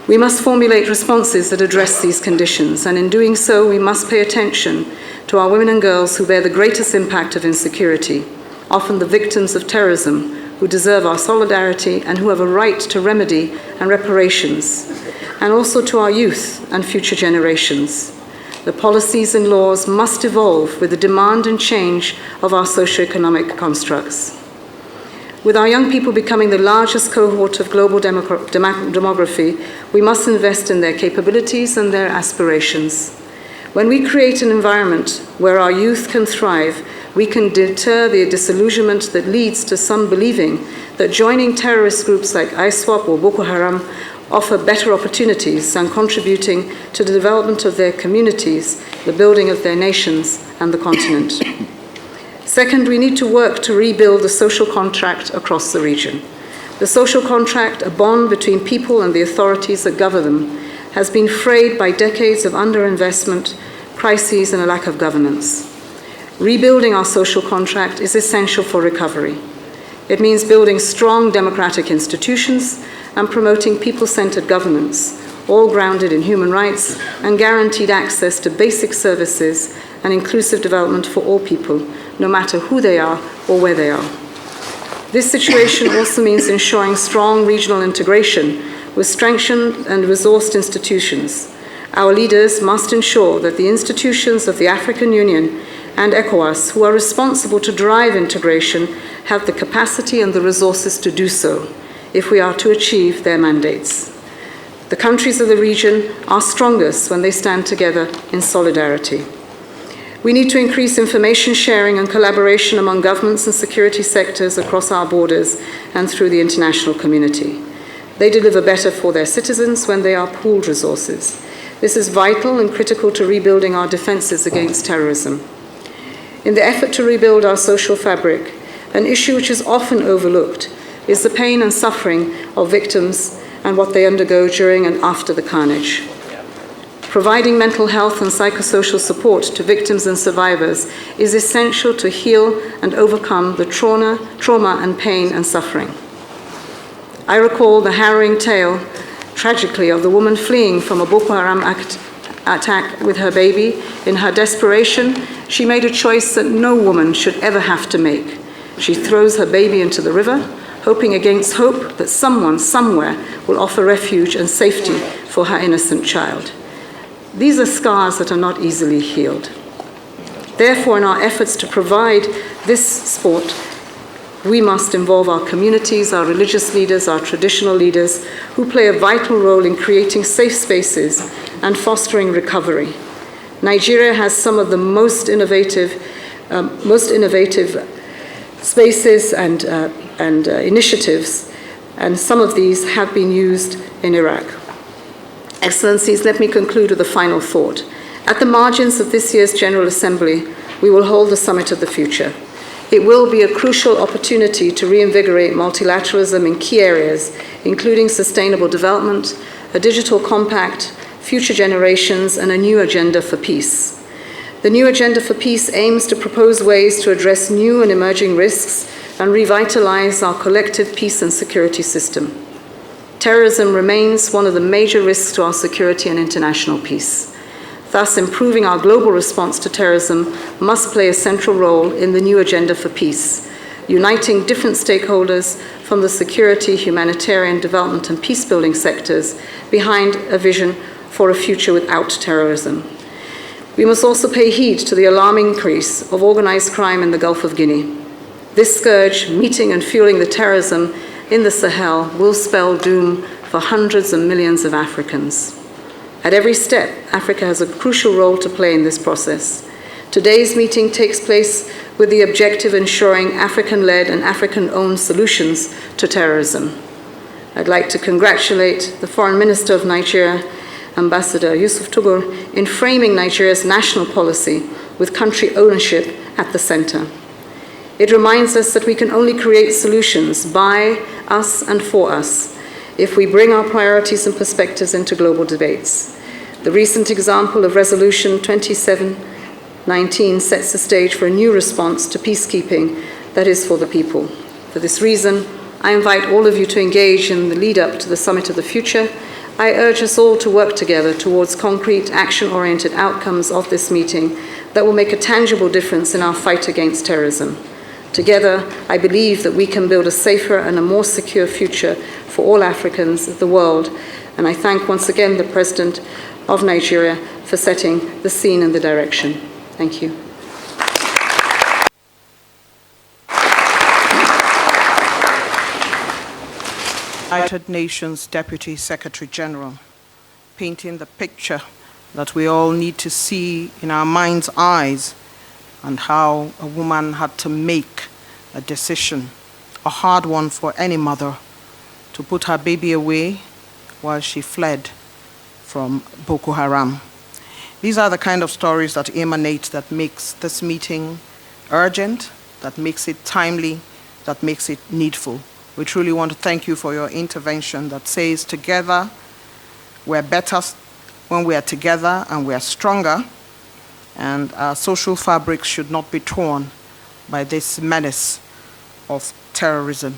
We must formulate responses that address these conditions, and in doing so, we must pay attention to our women and girls who bear the greatest impact of insecurity, often the victims of terrorism, who deserve our solidarity and who have a right to remedy and reparations, and also to our youth and future generations. The policies and laws must evolve with the demand and change of our socioeconomic constructs. With our young people becoming the largest cohort of global demography, we must invest in their capabilities and their aspirations. When we create an environment where our youth can thrive, we can deter the disillusionment that leads to some believing that joining terrorist groups like ISWAP or Boko Haram offer better opportunities and contributing to the development of their communities, the building of their nations and the continent. Second, we need to work to rebuild the social contract across the region. The social contract, a bond between people and the authorities that govern them, has been frayed by decades of underinvestment, crises, and a lack of governance. Rebuilding our social contract is essential for recovery. It means building strong democratic institutions and promoting people-centered governance, all grounded in human rights and guaranteed access to basic services and inclusive development for all people, no matter who they are or where they are. This situation also means ensuring strong regional integration with strengthened and resourced institutions. Our leaders must ensure that the institutions of the African Union and ECOWAS, who are responsible to drive integration, have the capacity and the resources to do so if we are to achieve their mandates. The countries of the region are strongest when they stand together in solidarity. We need to increase information sharing and collaboration among governments and security sectors across our borders and through the international community. They deliver better for their citizens when they are pooled resources. This is vital and critical to rebuilding our defenses against terrorism. In the effort to rebuild our social fabric, an issue which is often overlooked is the pain and suffering of victims and what they undergo during and after the carnage. Providing mental health and psychosocial support to victims and survivors is essential to heal and overcome the trauma and pain and suffering. I recall the harrowing tale, tragically, of the woman fleeing from a Boko Haram attack with her baby. In her desperation, she made a choice that no woman should ever have to make. She throws her baby into the river, hoping against hope that someone, somewhere, will offer refuge and safety for her innocent child. These are scars that are not easily healed. Therefore, in our efforts to provide this support, we must involve our communities, our religious leaders, our traditional leaders, who play a vital role in creating safe spaces and fostering recovery. Nigeria has some of the most innovative spaces and initiatives, and some of these have been used in Iraq. Excellencies, let me conclude with a final thought. At the margins of this year's General Assembly, we will hold the Summit of the Future. It will be a crucial opportunity to reinvigorate multilateralism in key areas, including sustainable development, a digital compact, future generations, and a new agenda for peace. The new agenda for peace aims to propose ways to address new and emerging risks and revitalize our collective peace and security system. Terrorism remains one of the major risks to our security and international peace. Thus, improving our global response to terrorism must play a central role in the new agenda for peace, uniting different stakeholders from the security, humanitarian, development, and peace-building sectors behind a vision for a future without terrorism. We must also pay heed to the alarming increase of organized crime in the Gulf of Guinea. This scourge, meeting and fueling the terrorism in the Sahel, will spell doom for hundreds of millions of Africans. At every step, Africa has a crucial role to play in this process. Today's meeting takes place with the objective of ensuring African-led and African-owned solutions to terrorism. I'd like to congratulate the Foreign Minister of Nigeria, Ambassador Yusuf Togo, in framing Nigeria's national policy with country ownership at the center. It reminds us that we can only create solutions by us and for us if we bring our priorities and perspectives into global debates. The recent example of Resolution 2719 sets the stage for a new response to peacekeeping that is for the people. For this reason, I invite all of you to engage in the lead-up to the Summit of the Future. I urge us all to work together towards concrete, action-oriented outcomes of this meeting that will make a tangible difference in our fight against terrorism. Together, I believe that we can build a safer and a more secure future for all Africans of the world, and I thank once again the President of Nigeria for setting the scene and the direction. Thank you. United Nations Deputy Secretary General, painting the picture that we all need to see in our mind's eyes, and how a woman had to make a decision, a hard one for any mother, to put her baby away while she fled from Boko Haram. These are the kind of stories that emanate, that makes this meeting urgent, that makes it timely, that makes it needful. We truly want to thank you for your intervention that says together we're better when we are together, and we are stronger, and our social fabric should not be torn by this menace of terrorism.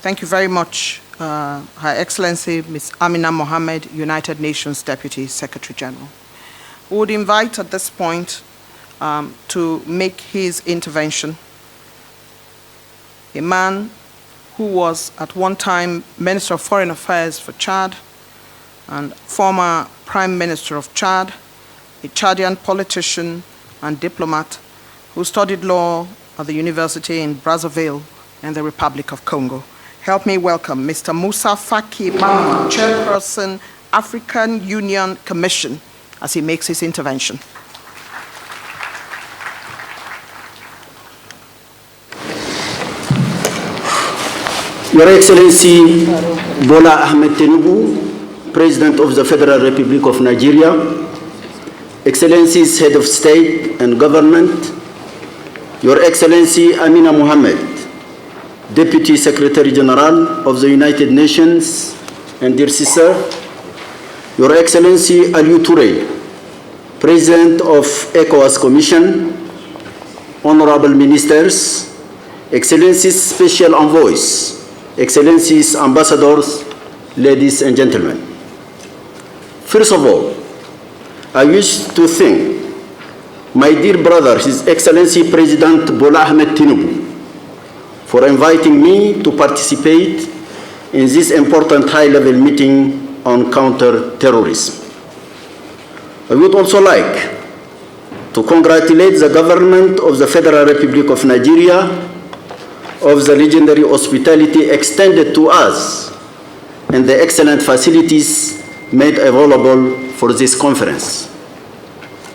Thank you very much, Her Excellency Ms. Amina Mohammed, United Nations Deputy Secretary General. We would invite at this point to make his intervention a man who was at one time Minister of Foreign Affairs for Chad and former Prime Minister of Chad, a Chadian politician and diplomat who studied law at the University in Brazzaville in the Republic of Congo. Help me welcome Mr. Musa Faki Mahmoud, Chairperson, African Union Commission, as he makes his intervention. Your Excellency Bola Ahmed Tinubu, President of the Federal Republic of Nigeria, Excellencies, Head of State and Government, Your Excellency Amina Mohammed, Deputy Secretary General of the United Nations, and dear sister, Your Excellency Aliou Touré, President of ECOWAS Commission, Honorable Ministers, Excellencies Special Envoys, Excellencies Ambassadors, ladies and gentlemen. First of all, I wish to thank my dear brother, His Excellency President Bola Ahmed Tinubu, for inviting me to participate in this important high-level meeting on counter-terrorism. I would also like to congratulate the government of the Federal Republic of Nigeria of the legendary hospitality extended to us and the excellent facilities made available for this conference.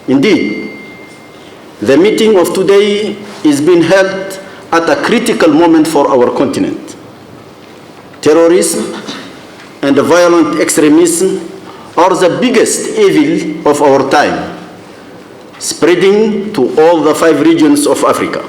Indeed, the meeting of today is being held at a critical moment for our continent. Terrorism and violent extremism are the biggest evil of our time, spreading to all the 5 regions of Africa.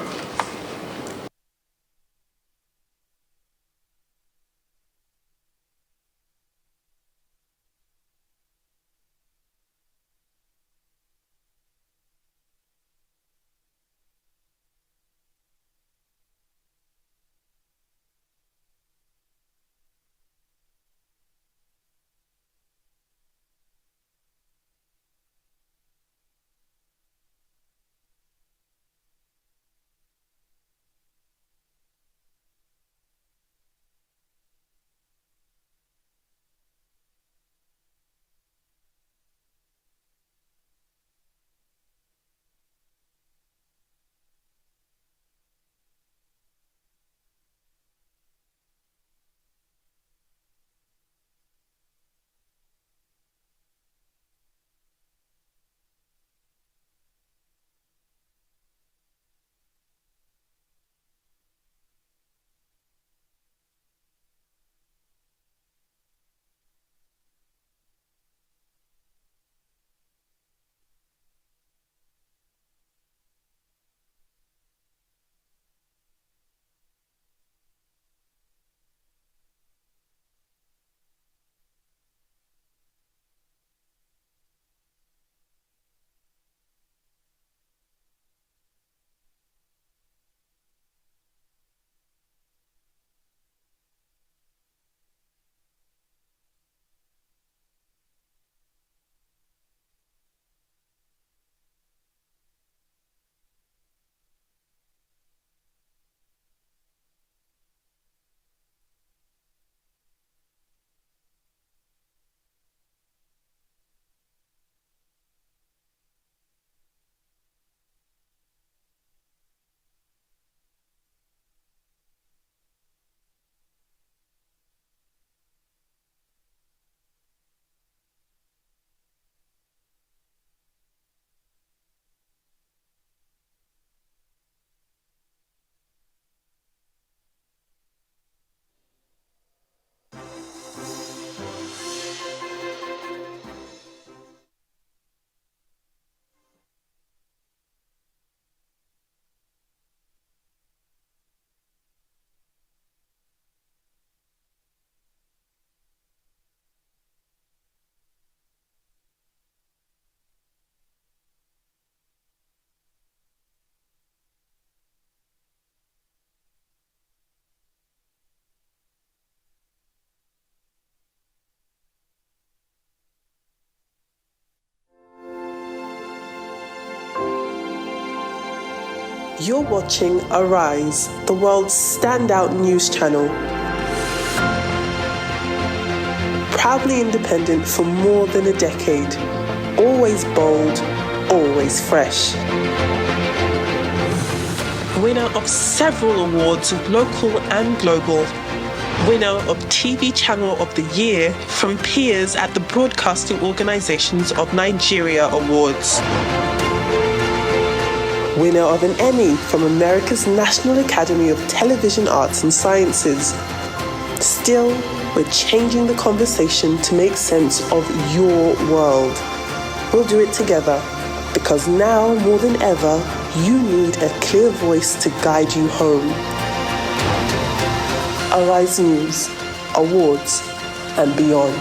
You're watching Arise, the world's standout news channel. Proudly independent for more than a decade. Always bold, always fresh. Winner of several awards, local and global. Winner of TV Channel of the Year from peers at the Broadcasting Organizations of Nigeria Awards. Winner of an Emmy from America's National Academy of Television Arts and Sciences. Still, we're changing the conversation to make sense of your world. We'll do it together, because now more than ever, you need a clear voice to guide you home. Arise News, awards, and beyond.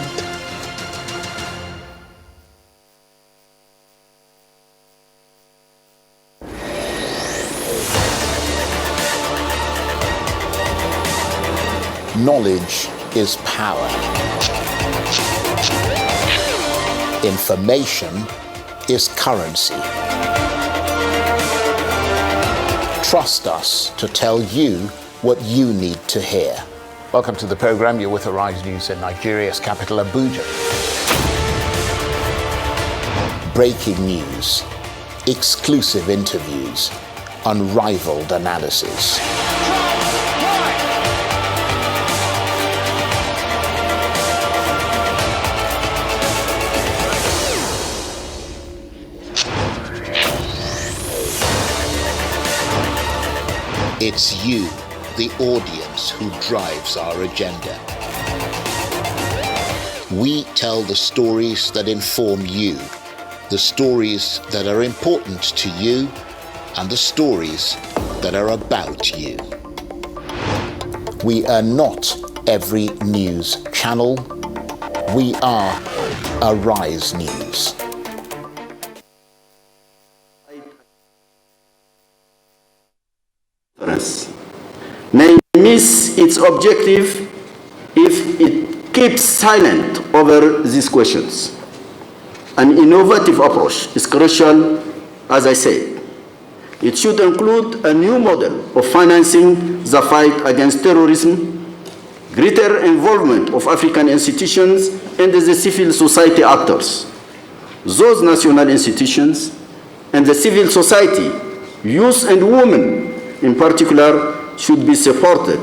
Knowledge is power. Information is currency. Trust us to tell you what you need to hear. Welcome to the program. You're with Arise News in Nigeria's capital, Abuja. Breaking news, exclusive interviews, unrivaled analysis. It's you, the audience, who drives our agenda. We tell the stories that inform you, the stories that are important to you, and the stories that are about you. We are not every news channel. We are Arise News. May miss its objective if it keeps silent over these questions. An innovative approach is crucial, as I said. It should include a new model of financing the fight against terrorism, greater involvement of African institutions and the civil society actors. Those national institutions and the civil society, youth and women in particular, should be supported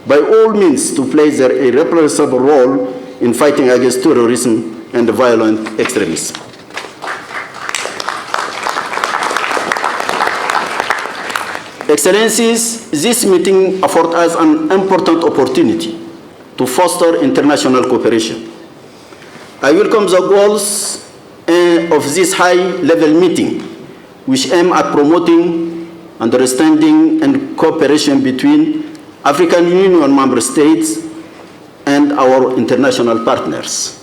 by all means to play their irreplaceable role in fighting against terrorism and violent extremism. Excellencies, this meeting affords us an important opportunity to foster international cooperation. I welcome the goals of this high-level meeting, which aim at promoting understanding and cooperation between African Union member states and our international partners.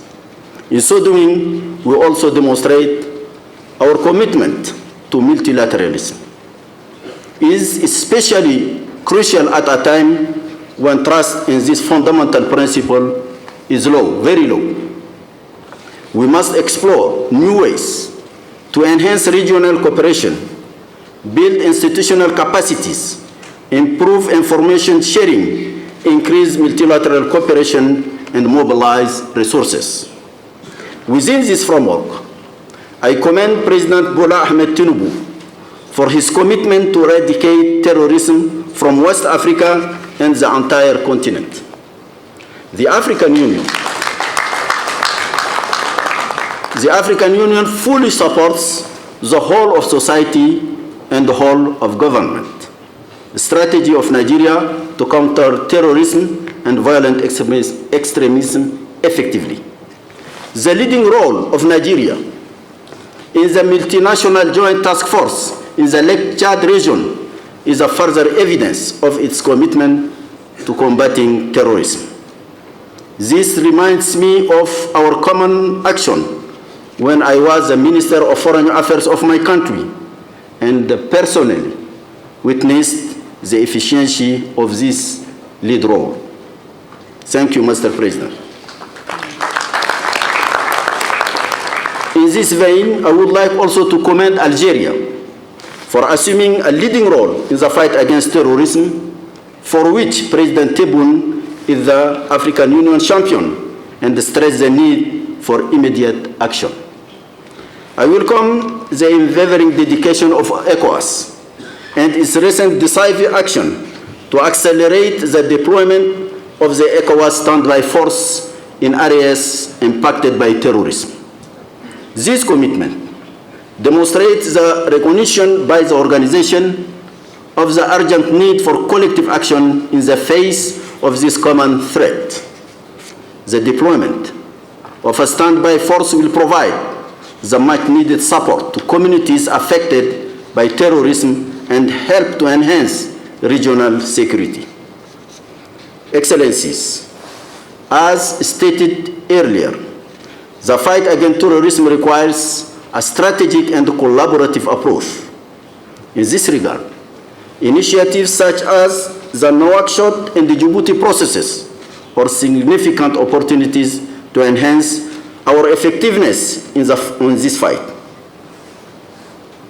In so doing, we also demonstrate our commitment to multilateralism. It is especially crucial at a time when trust in this fundamental principle is low, very low. We must explore new ways to enhance regional cooperation, build institutional capacities, improve information sharing, increase multilateral cooperation, and mobilize resources. Within this framework, I commend President Bola Ahmed Tinubu for his commitment to eradicate terrorism from West Africa and the entire continent. The African Union fully supports the whole of society and the whole of government. The strategy of Nigeria to counter terrorism and violent extremism effectively. The leading role of Nigeria in the multinational joint task force in the Lake Chad region is a further evidence of its commitment to combating terrorism. This reminds me of our common action when I was the Minister of Foreign Affairs of my country and personally witnessed the efficiency of this lead role. Thank you, Mr. President. In this vein, I would like also to commend Algeria for assuming a leading role in the fight against terrorism, for which President Tebboune is the African Union champion and stressed the need for immediate action. I welcome the unwavering dedication of ECOWAS and its recent decisive action to accelerate the deployment of the ECOWAS standby force in areas impacted by terrorism. This commitment demonstrates the recognition by the organization of the urgent need for collective action in the face of this common threat. The deployment of a standby force will provide the much-needed support to communities affected by terrorism and help to enhance regional security. Excellencies, as stated earlier, the fight against terrorism requires a strategic and collaborative approach. In this regard, initiatives such as the Nouakchott and the Djibouti processes or significant opportunities to enhance our effectiveness in this fight.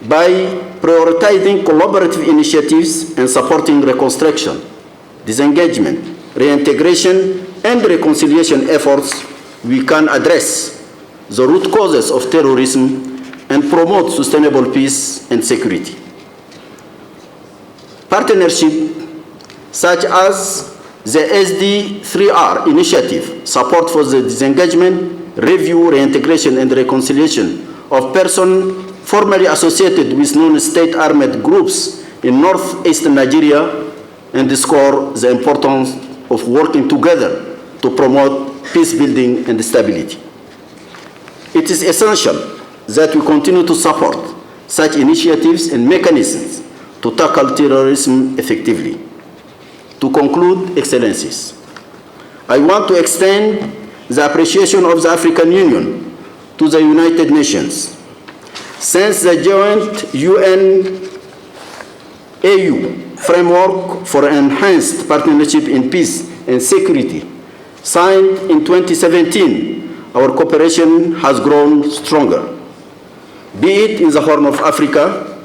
By prioritizing collaborative initiatives and supporting reconstruction, disengagement, reintegration, and reconciliation efforts, we can address the root causes of terrorism and promote sustainable peace and security. Partnership such as the SD3R initiative, support for the disengagement, review, reintegration, and reconciliation of persons formerly associated with non-state armed groups in northeastern Nigeria, underscore the importance of working together to promote peace building and stability. It is essential that we continue to support such initiatives and mechanisms to tackle terrorism effectively. To conclude, Excellencies, I want to extend the appreciation of the African Union to the United Nations. Since the joint UN-AU framework for enhanced partnership in peace and security, signed in 2017, our cooperation has grown stronger. Be it in the Horn of Africa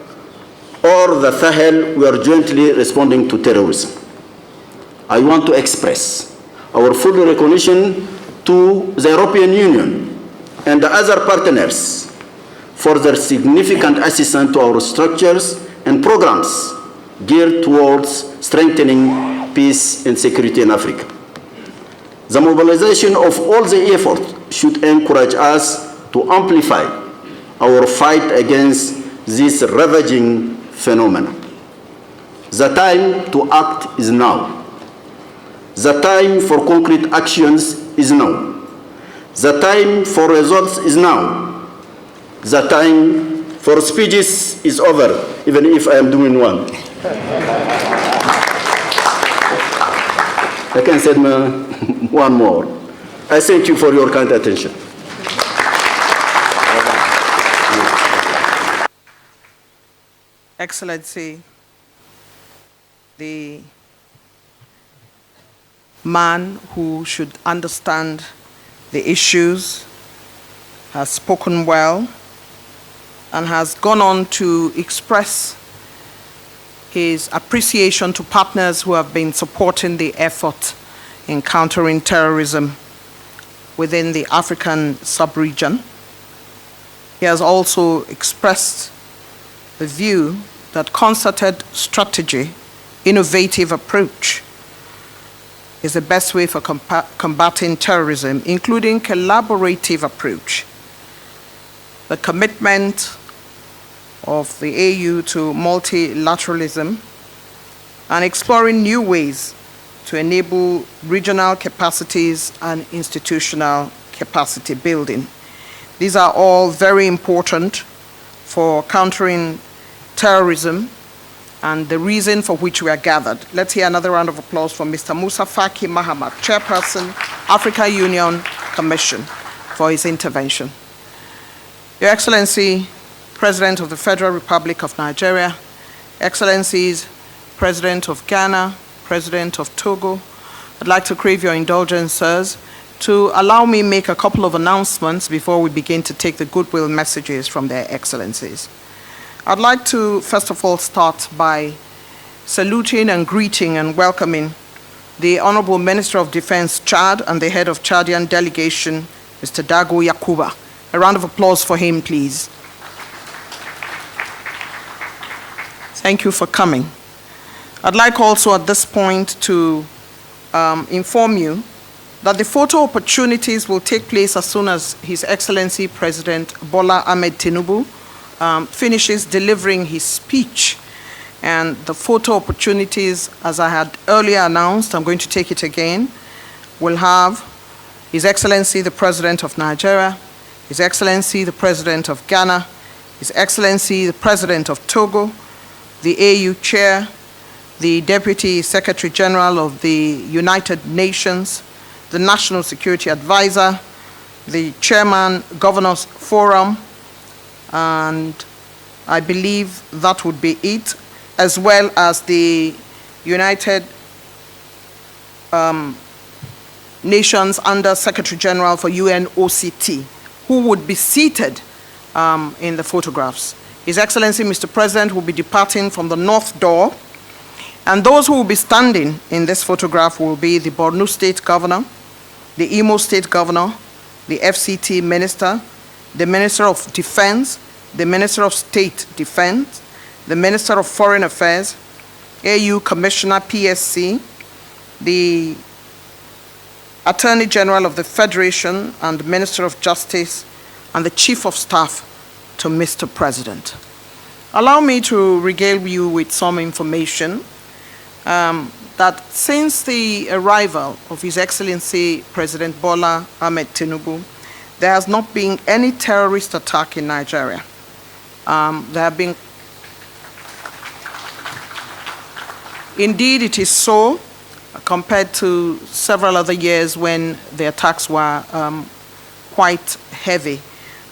or the Sahel, we are jointly responding to terrorism. I want to express our full recognition to the European Union and the other partners for their significant assistance to our structures and programs geared towards strengthening peace and security in Africa. The mobilization of all the efforts should encourage us to amplify our fight against this ravaging phenomenon. The time to act is now. The time for concrete actions is now. The time for results is now. The time for speeches is over, even if I am doing one. I can say one more. I thank you for your kind attention. Excellency, the man who should understand the issues has spoken well and has gone on to express his appreciation to partners who have been supporting the effort in countering terrorism within the African sub-region. He has also expressed the view that concerted strategy, innovative approach is the best way for combating terrorism, including collaborative approach. The commitment of the AU to multilateralism and exploring new ways to enable regional capacities and institutional capacity building. These are all very important for countering terrorism and the reason for which we are gathered. Let's hear another round of applause for Mr. Musa Faki Mahamat, Chairperson, African Union Commission, for his intervention. Your Excellency, President of the Federal Republic of Nigeria, Excellencies, President of Ghana, President of Togo, I'd like to crave your indulgence, sirs, to allow me make a couple of announcements before we begin to take the goodwill messages from their Excellencies. I'd like to, first of all, start by saluting and greeting and welcoming the Honorable Minister of Defense, Chad, and the head of Chadian delegation, Mr. Dago Yakuba. A round of applause for him, please. Thank you for coming. I'd like also at this point to inform you that the photo opportunities will take place as soon as His Excellency President Bola Ahmed Tinubu finishes delivering his speech. And the photo opportunities, as I had earlier announced, I'm going to take it again, will have His Excellency the President of Nigeria, His Excellency the President of Ghana, His Excellency the President of Togo, the AU Chair, the Deputy Secretary General of the United Nations, the National Security Advisor, the Chairman Governors Forum, and I believe that would be it, as well as the United Nations Under Secretary General for UNOCT, who would be seated in the photographs. His Excellency, Mr. President, will be departing from the north door, and those who will be standing in this photograph will be the Borno State Governor, the Imo State Governor, the FCT Minister, the Minister of Defense, the Minister of State Defense, the Minister of Foreign Affairs, AU Commissioner PSC, the Attorney General of the Federation and the Minister of Justice, and the Chief of Staff to Mr. President. Allow me to regale you with some information that since the arrival of His Excellency President Bola Ahmed Tinubu, there has not been any terrorist attack in Nigeria. There have been, indeed it is so, compared to several other years when the attacks were quite heavy.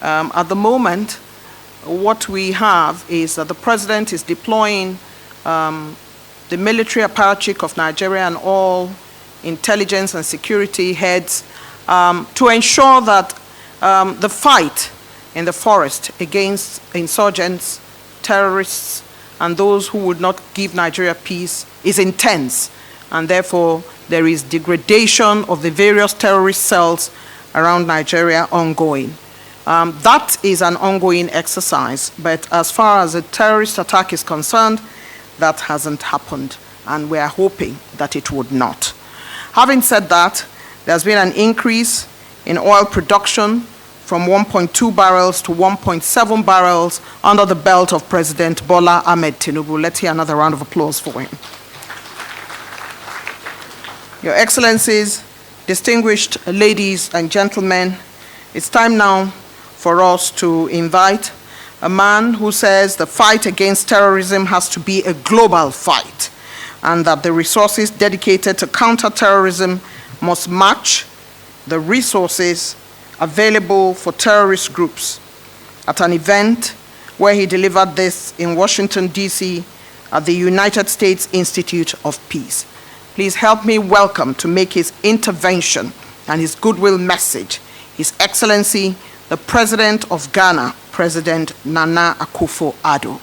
At the moment, what we have is that the President is deploying the military apparatchik of Nigeria and all intelligence and security heads to ensure that the fight in the forest against insurgents, terrorists, and those who would not give Nigeria peace is intense, and therefore there is degradation of the various terrorist cells around Nigeria ongoing. That is an ongoing exercise, but as far as a terrorist attack is concerned, that hasn't happened, and we are hoping that it would not. Having said that, there's been an increase in oil production from 1.2 barrels to 1.7 barrels under the belt of President Bola Ahmed Tinubu. Let's hear another round of applause for him. Your Excellencies, distinguished ladies and gentlemen, it's time now for us to invite a man who says the fight against terrorism has to be a global fight, and that the resources dedicated to counter-terrorism must match the resources available for terrorist groups. At an event where he delivered this in Washington, D.C. at the United States Institute of Peace. Please help me welcome to make his intervention and his goodwill message, His Excellency, the President of Ghana, President Nana Akufo-Addo.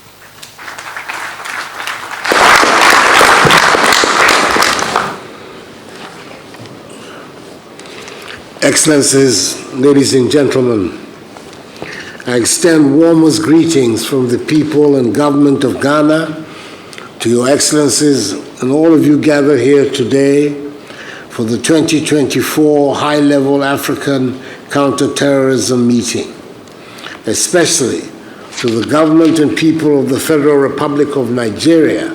Excellencies, ladies and gentlemen, I extend warmest greetings from the people and government of Ghana to Your Excellencies and all of you gathered here today for the 2024 High-Level African Counter-Terrorism meeting, especially to the government and people of the Federal Republic of Nigeria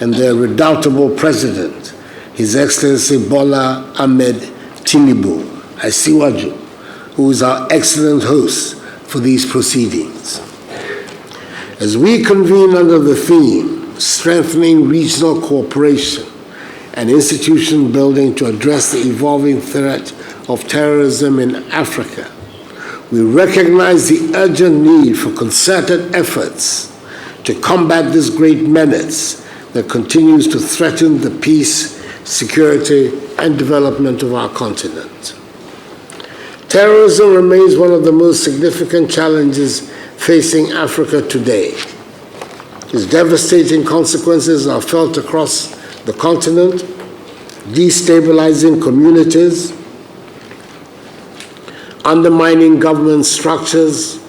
and their redoubtable president, His Excellency Bola Ahmed Tinubu, Asiwaju, who is our excellent host for these proceedings. As we convene under the theme, Strengthening Regional Cooperation and Institution Building to address the evolving threat of terrorism in Africa, we recognize the urgent need for concerted efforts to combat this great menace that continues to threaten the peace, security, and development of our continent. Terrorism remains one of the most significant challenges facing Africa today. Its devastating consequences are felt across the continent, destabilizing communities, undermining government structures,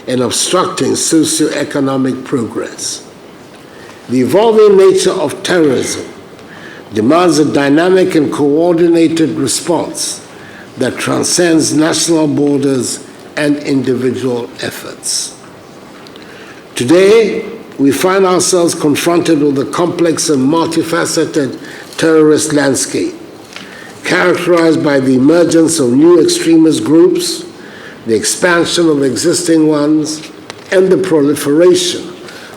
and obstructing socio-economic progress. The evolving nature of terrorism demands a dynamic and coordinated response that transcends national borders and individual efforts. Today, we find ourselves confronted with a complex and multifaceted terrorist landscape, characterized by the emergence of new extremist groups, the expansion of existing ones, and the proliferation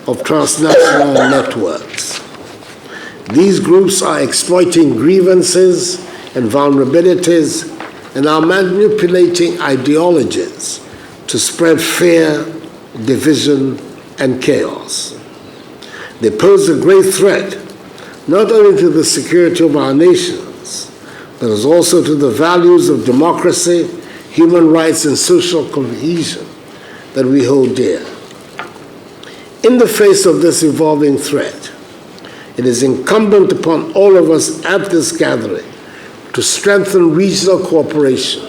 of transnational networks. These groups are exploiting grievances and vulnerabilities and are manipulating ideologies to spread fear, division, and chaos. They pose a great threat not only to the security of our nations, but is also to the values of democracy, human rights, and social cohesion that we hold dear. In the face of this evolving threat, it is incumbent upon all of us at this gathering to strengthen regional cooperation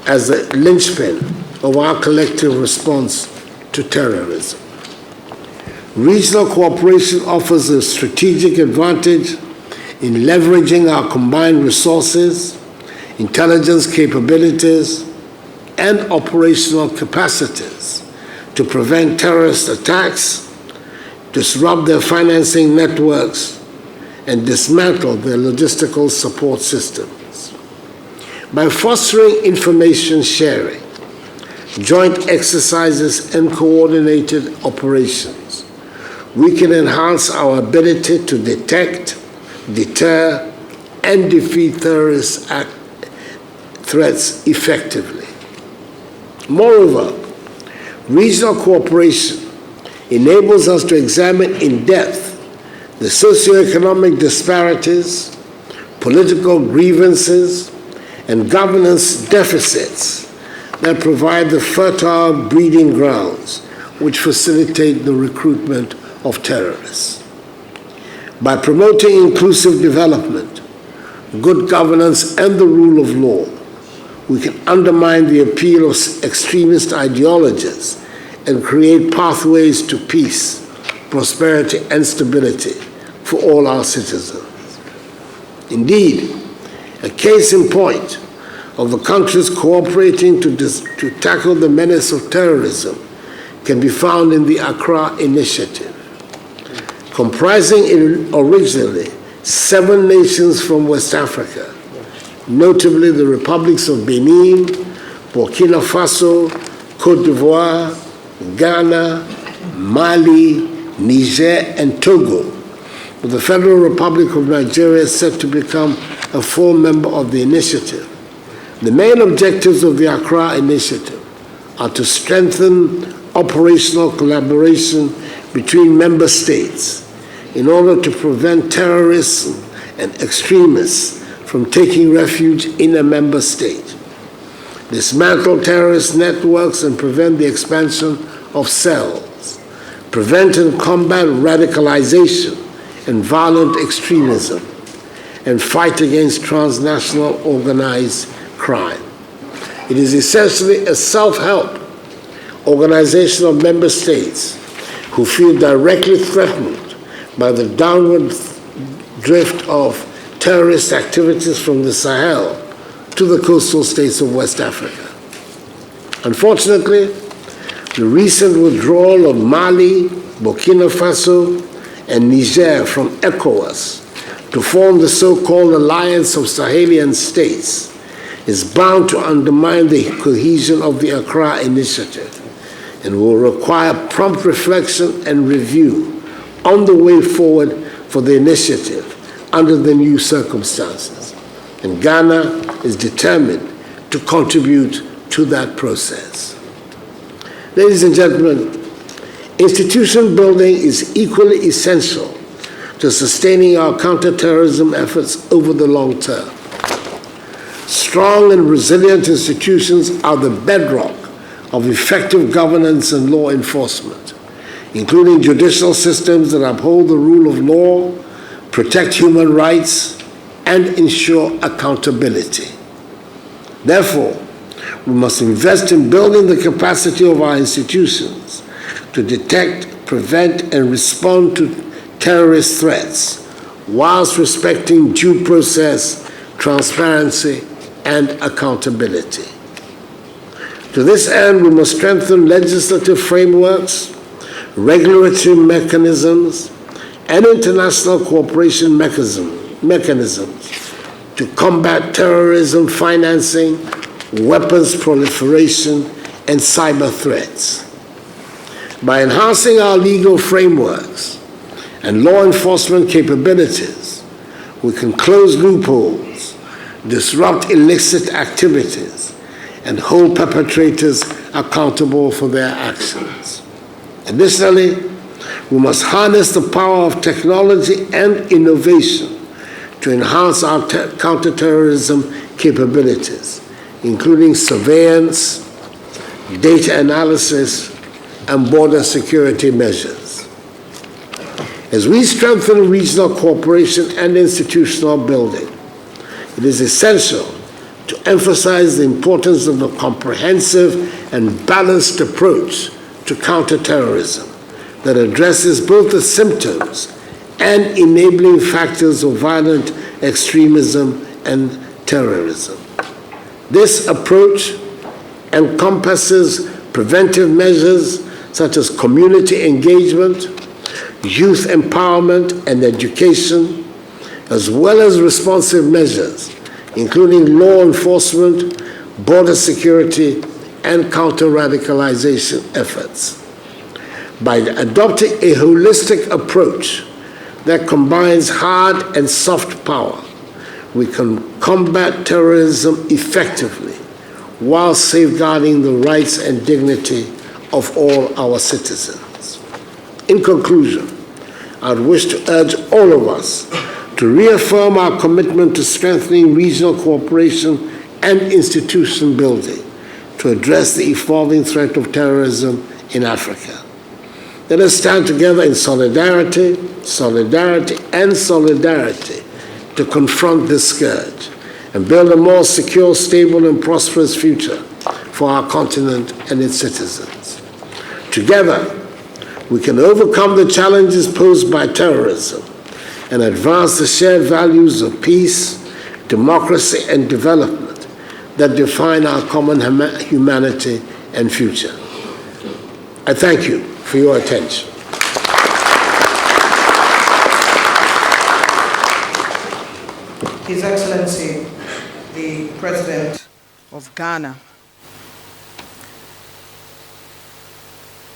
as the linchpin of our collective response to terrorism. Regional cooperation offers a strategic advantage in leveraging our combined resources, intelligence capabilities, and operational capacities to prevent terrorist attacks, disrupt their financing networks, and dismantle their logistical support systems. By fostering information sharing, joint exercises, and coordinated operations, we can enhance our ability to detect, deter, and defeat terrorist threats effectively. Moreover, regional cooperation enables us to examine in depth the socioeconomic disparities, political grievances, and governance deficits that provide the fertile breeding grounds which facilitate the recruitment of terrorists. By promoting inclusive development, good governance, and the rule of law, we can undermine the appeal of extremist ideologies and create pathways to peace, prosperity, and stability for all our citizens. Indeed, a case in point of the countries cooperating to tackle the menace of terrorism can be found in the Accra Initiative, comprising originally 7 nations from West Africa, notably the republics of Benin, Burkina Faso, Cote d'Ivoire, Ghana, Mali, Niger, and Togo, with the Federal Republic of Nigeria set to become a full member of the initiative. The main objectives of the Accra Initiative are to strengthen operational collaboration between member states in order to prevent terrorists and extremists from taking refuge in a member state, dismantle terrorist networks and prevent the expansion of cells, prevent and combat radicalization and violent extremism, and fight against transnational organized crime. It is essentially a self-help organization of member states who feel directly threatened by the downward drift of terrorist activities from the Sahel to the coastal states of West Africa. Unfortunately, the recent withdrawal of Mali, Burkina Faso, and Niger from ECOWAS to form the so-called Alliance of Sahelian States is bound to undermine the cohesion of the Accra Initiative and will require prompt reflection and review on the way forward for the initiative under the new circumstances. And Ghana is determined to contribute to that process. Ladies and gentlemen, institution building is equally essential to sustaining our counterterrorism efforts over the long term. Strong and resilient institutions are the bedrock of effective governance and law enforcement, including judicial systems that uphold the rule of law, protect human rights, and ensure accountability. Therefore, we must invest in building the capacity of our institutions to detect, prevent, and respond to terrorist threats, whilst respecting due process, transparency, and accountability. To this end, we must strengthen legislative frameworks, regulatory mechanisms, and international cooperation mechanisms to combat terrorism financing, weapons proliferation, and cyber threats. By enhancing our legal frameworks and law enforcement capabilities, we can close loopholes, disrupt illicit activities, and hold perpetrators accountable for their actions. Additionally, we must harness the power of technology and innovation to enhance our counterterrorism capabilities, including surveillance, data analysis, and border security measures. As we strengthen regional cooperation and institutional building, it is essential to emphasize the importance of a comprehensive and balanced approach to counterterrorism that addresses both the symptoms and enabling factors of violent extremism and terrorism. This approach encompasses preventive measures such as community engagement, youth empowerment and education, as well as responsive measures, including law enforcement, border security, and counter-radicalization efforts. By adopting a holistic approach that combines hard and soft power, we can combat terrorism effectively while safeguarding the rights and dignity of all our citizens. In conclusion, I wish to urge all of us to reaffirm our commitment to strengthening regional cooperation and institution building to address the evolving threat of terrorism in Africa. Let us stand together in solidarity to confront this scourge and build a more secure, stable, and prosperous future for our continent and its citizens. Together, we can overcome the challenges posed by terrorism and advance the shared values of peace, democracy, and development that define our common humanity and future. I thank you for your attention. His Excellency, the President of Ghana,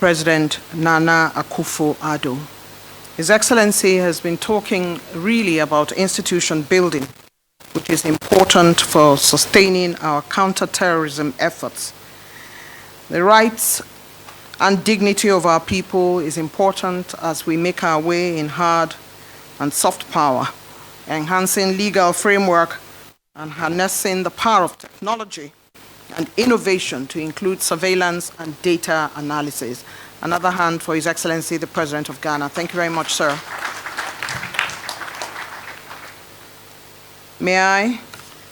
President Nana Akufo-Addo. His Excellency has been talking really about institution building, which is important for sustaining our counter-terrorism efforts. The rights and dignity of our people is important as we make our way in hard and soft power, enhancing legal framework and harnessing the power of technology and innovation to include surveillance and data analysis. Another hand for His Excellency, the President of Ghana. Thank you very much, sir. May I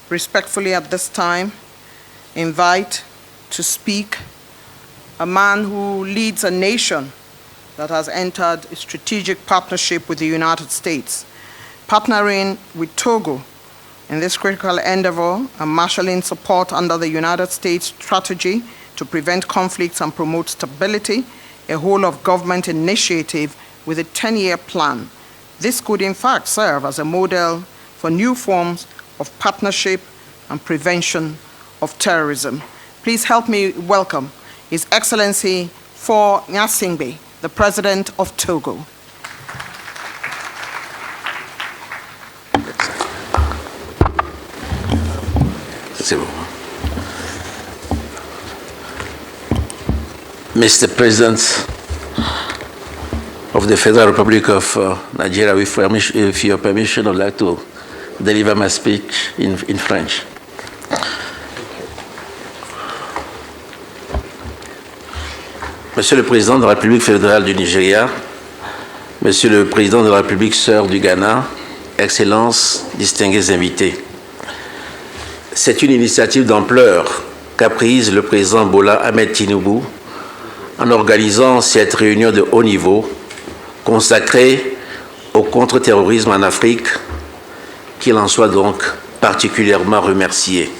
respectfully at this time invite to speak a man who leads a nation that has entered a strategic partnership with the United States, partnering with Togo in this critical endeavor and marshalling support under the United States strategy to prevent conflicts and promote stability, a whole-of-government initiative with a 10-year plan. This could, in fact, serve as a model for new forms of partnership and prevention of terrorism. Please help me welcome His Excellency Faure Gnassingbé, the President of Togo. Mr. President of the Federal Republic of Nigeria, with your permission, I'd like to deliver my speech in French. Monsieur le Président de la République fédérale du Nigeria, Monsieur le Président de la République sœur du Ghana, Excellences, distingués invités, c'est une initiative d'ampleur qu'a prise le président Bola Ahmed Tinubu en organisant cette réunion de haut niveau consacrée au contre-terrorisme en Afrique, qu'il en soit donc particulièrement remercié.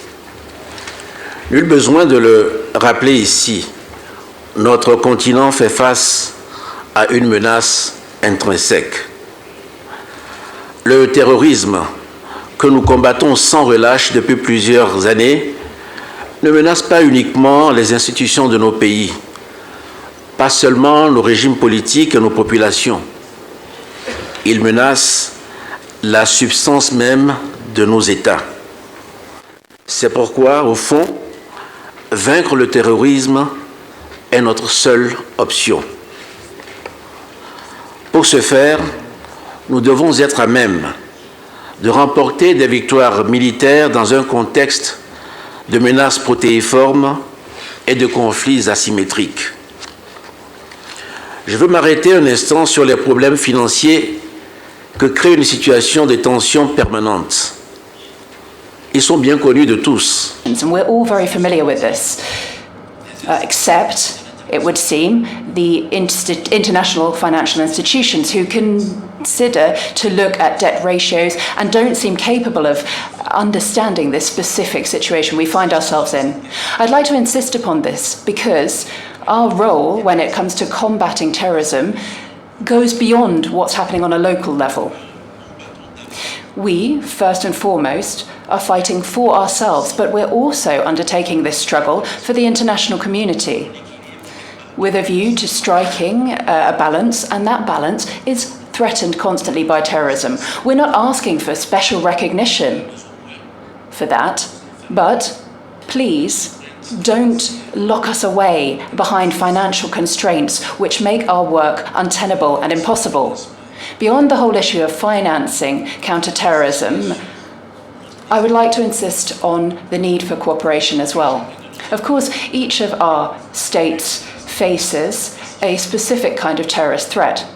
Nul besoin de le rappeler ici, notre continent fait face à une menace intrinsèque. Le terrorisme que nous combattons sans relâche depuis plusieurs années ne menace pas uniquement les institutions de nos pays, pas seulement nos régimes politiques et nos populations. Il menace la substance même de nos États. C'est pourquoi, au fond, vaincre le terrorisme est notre seule option. Pour ce faire, nous devons être à même de remporter des victoires militaires dans un contexte de menaces protéiformes et de conflits asymétriques. Je veux m'arrêter un instant sur les problèmes financiers que crée une situation de tension permanente. Ils sont bien connus de tous. And we're all very familiar with this, except, it would seem, the international financial institutions who consider to look at debt ratios and don't seem capable of understanding this specific situation we find ourselves in. I'd like to insist upon this because our role when it comes to combating terrorism goes beyond what's happening on a local level. We, first and foremost, are fighting for ourselves, but we're also undertaking this struggle for the international community with a view to striking a balance, and that balance is threatened constantly by terrorism. We're not asking for special recognition for that, but please don't lock us away behind financial constraints which make our work untenable and impossible. Beyond the whole issue of financing counter-terrorism, I would like to insist on the need for cooperation as well. Of course, each of our states faces a specific kind of terrorist threat.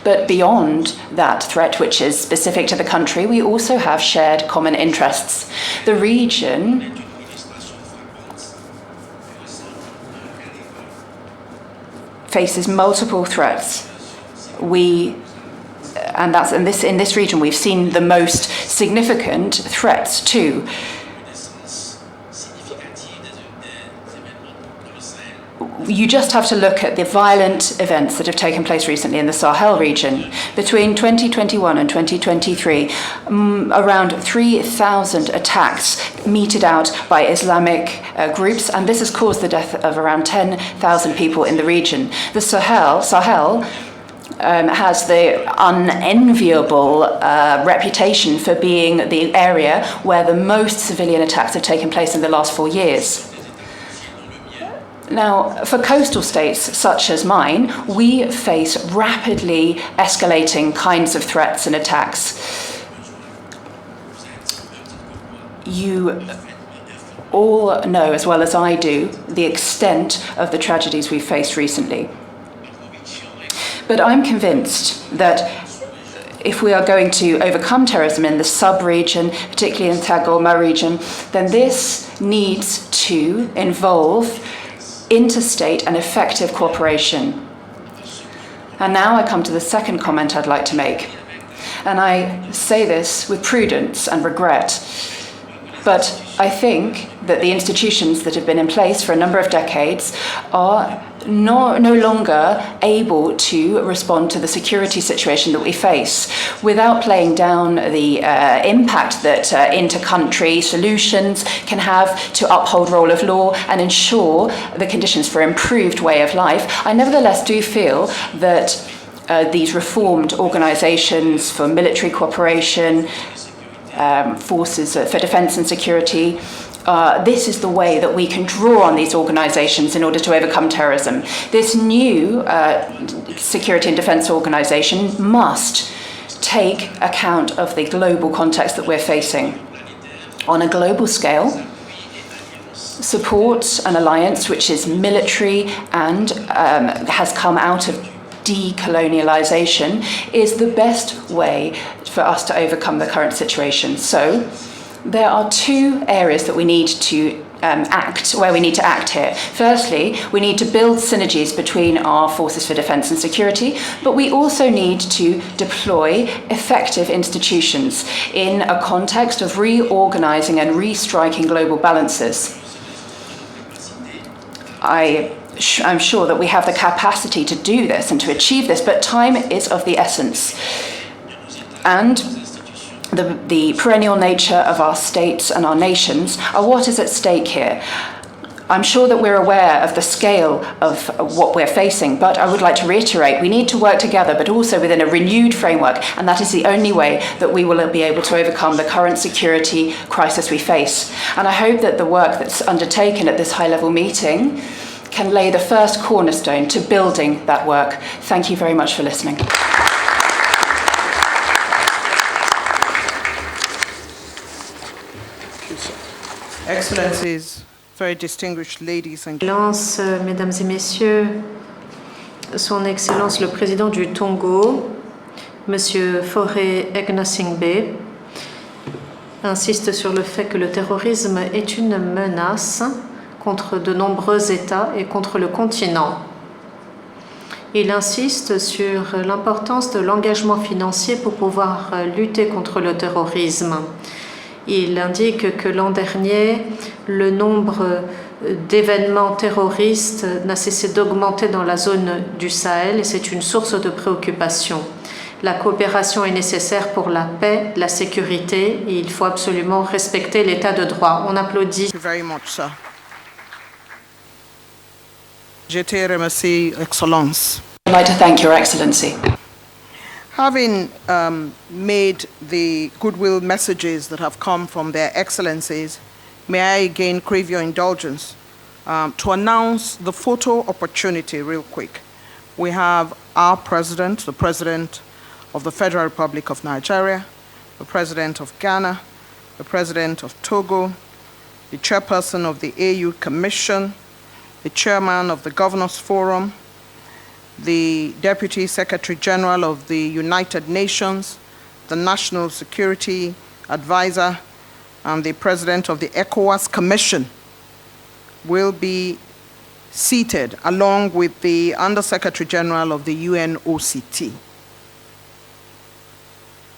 But beyond that threat, which is specific to the country, we also have shared common interests. The region faces multiple threats. In this region, we've seen the most significant threats too. You just have to look at the violent events that have taken place recently in the Sahel region. Between 2021 and 2023, around 3,000 attacks meted out by Islamic groups, and this has caused the death of around 10,000 people in the region. The Sahel has the unenviable reputation for being the area where the most civilian attacks have taken place in the last 4 years. Now, for coastal states such as mine, we face rapidly escalating kinds of threats and attacks. You all know, as well as I do, the extent of the tragedies we've faced recently. But I'm convinced that if we are going to overcome terrorism in the sub-region, particularly in Togo region, then this needs to involve interstate and effective cooperation. And now I come to the second comment I'd like to make. And I say this with prudence and regret. But I think that the institutions that have been in place for a number of decades are no longer able to respond to the security situation that we face without playing down the impact that inter-country solutions can have to uphold rule of law and ensure the conditions for improved way of life. I nevertheless do feel that these reformed organizations for military cooperation, forces for defense and security, this is the way that we can draw on these organizations in order to overcome terrorism. This new security and defense organization must take account of the global context that we're facing. On a global scale, support an alliance which is military and has come out of decolonialization is the best way for us to overcome the current situation. So there are two areas that we need to act here. Firstly, we need to build synergies between our forces for defense and security, but we also need to deploy effective institutions in a context of reorganizing and restriking global balances. I'm sure that we have the capacity to do this and to achieve this, but time is of the essence. And the perennial nature of our states and our nations are what is at stake here. I'm sure that we're aware of the scale of what we're facing, but I would like to reiterate, we need to work together, but also within a renewed framework, and that is the only way that we will be able to overcome the current security crisis we face. And I hope that the work that's undertaken at this high-level meeting can lay the first cornerstone to building that work. Thank you very much for listening. Excellencies, very distinguished ladies and Excellences, Mesdames et Messieurs, Son Excellence le Président du Togo, Monsieur Faure Gnassingbé, insiste sur le fait que le terrorisme est une menace contre de nombreux États et contre le continent. Il insiste sur l'importance de l'engagement financier pour pouvoir lutter contre le terrorisme. Il indique que l'an dernier, le nombre d'événements terroristes n'a cessé d'augmenter dans la zone du Sahel et c'est une source de préoccupation. La coopération est nécessaire pour la paix, la sécurité et il faut absolument respecter l'état de droit. On applaudit. Thank you very much, sir. Je te remercie, Excellence. I'd like to thank Your Excellency. Having made the goodwill messages that have come from their excellencies, may I again crave your indulgence to announce the photo opportunity real quick. We have our president, the president of the Federal Republic of Nigeria, the president of Ghana, the president of Togo, the chairperson of the AU Commission, the chairman of the Governors Forum, the Deputy Secretary General of the United Nations, the National Security Advisor, and the President of the ECOWAS Commission will be seated along with the Undersecretary General of the UNOCT.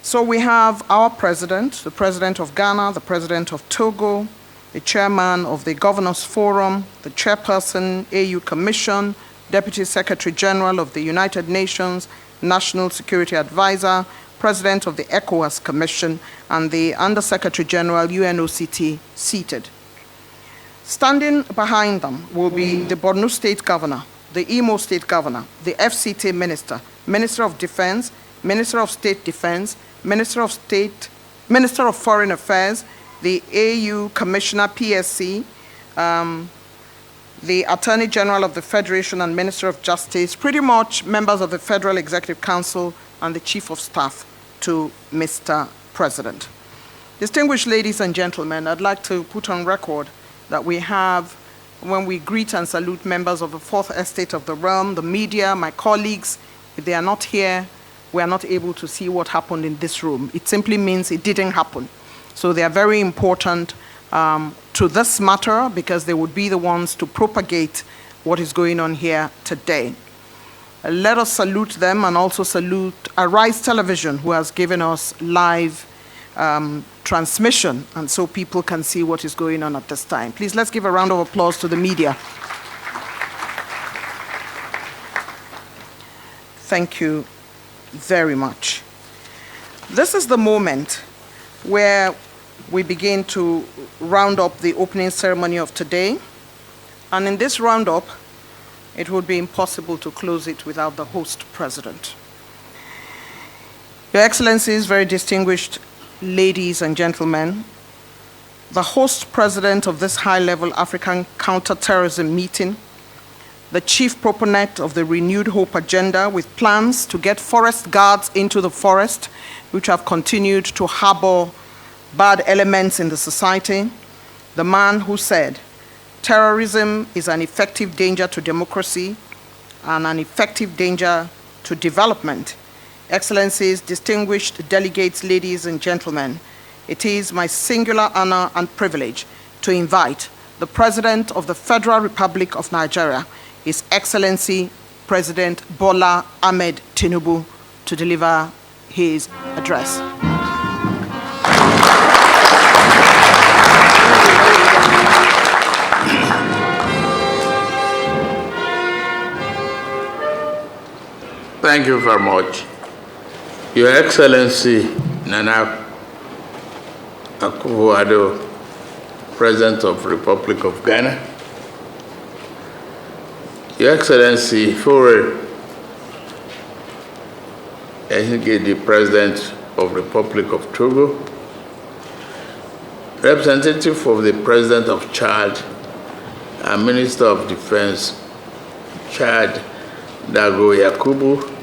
So we have our President, the President of Ghana, the President of Togo, the Chairman of the Governors Forum, the Chairperson, AU Commission, Deputy Secretary General of the United Nations, National Security Advisor, President of the ECOWAS Commission, and the Undersecretary General, UNOCT, seated. Standing behind them will be the Borno State Governor, the Imo State Governor, the FCT Minister, Minister of Defense, Minister of State Defense, Minister of Foreign Affairs, the AU Commissioner, PSC, the Attorney General of the Federation and Minister of Justice, pretty much members of the Federal Executive Council and the Chief of Staff to Mr. President. Distinguished ladies and gentlemen, I'd like to put on record that we have, when we greet and salute members of the Fourth Estate of the realm, the media, my colleagues, if they are not here, we are not able to see what happened in this room. It simply means it didn't happen. So they are very important to this matter because they would be the ones to propagate what is going on here today. Let us salute them and also salute Arise Television, who has given us live transmission, and so people can see what is going on at this time. Please, let's give a round of applause to the media. Thank you very much. This is the moment where we begin to round up the opening ceremony of today. And in this roundup, it would be impossible to close it without the host president. Your Excellencies, very distinguished ladies and gentlemen, the host president of this high-level African counter-terrorism meeting, the chief proponent of the Renewed Hope agenda with plans to get forest guards into the forest, which have continued to harbor bad elements in the society, the man who said, terrorism is an effective danger to democracy and an effective danger to development. Excellencies, distinguished delegates, ladies and gentlemen, it is my singular honor and privilege to invite the President of the Federal Republic of Nigeria, His Excellency President Bola Ahmed Tinubu, to deliver his address. Thank you very much. Your Excellency Nana Akufo-Addo, President of the Republic of Ghana, Your Excellency Faure Gnassingbé, the President of the Republic of Togo, representative of the President of Chad and Minister of Defense, Chad Dago Yakubu,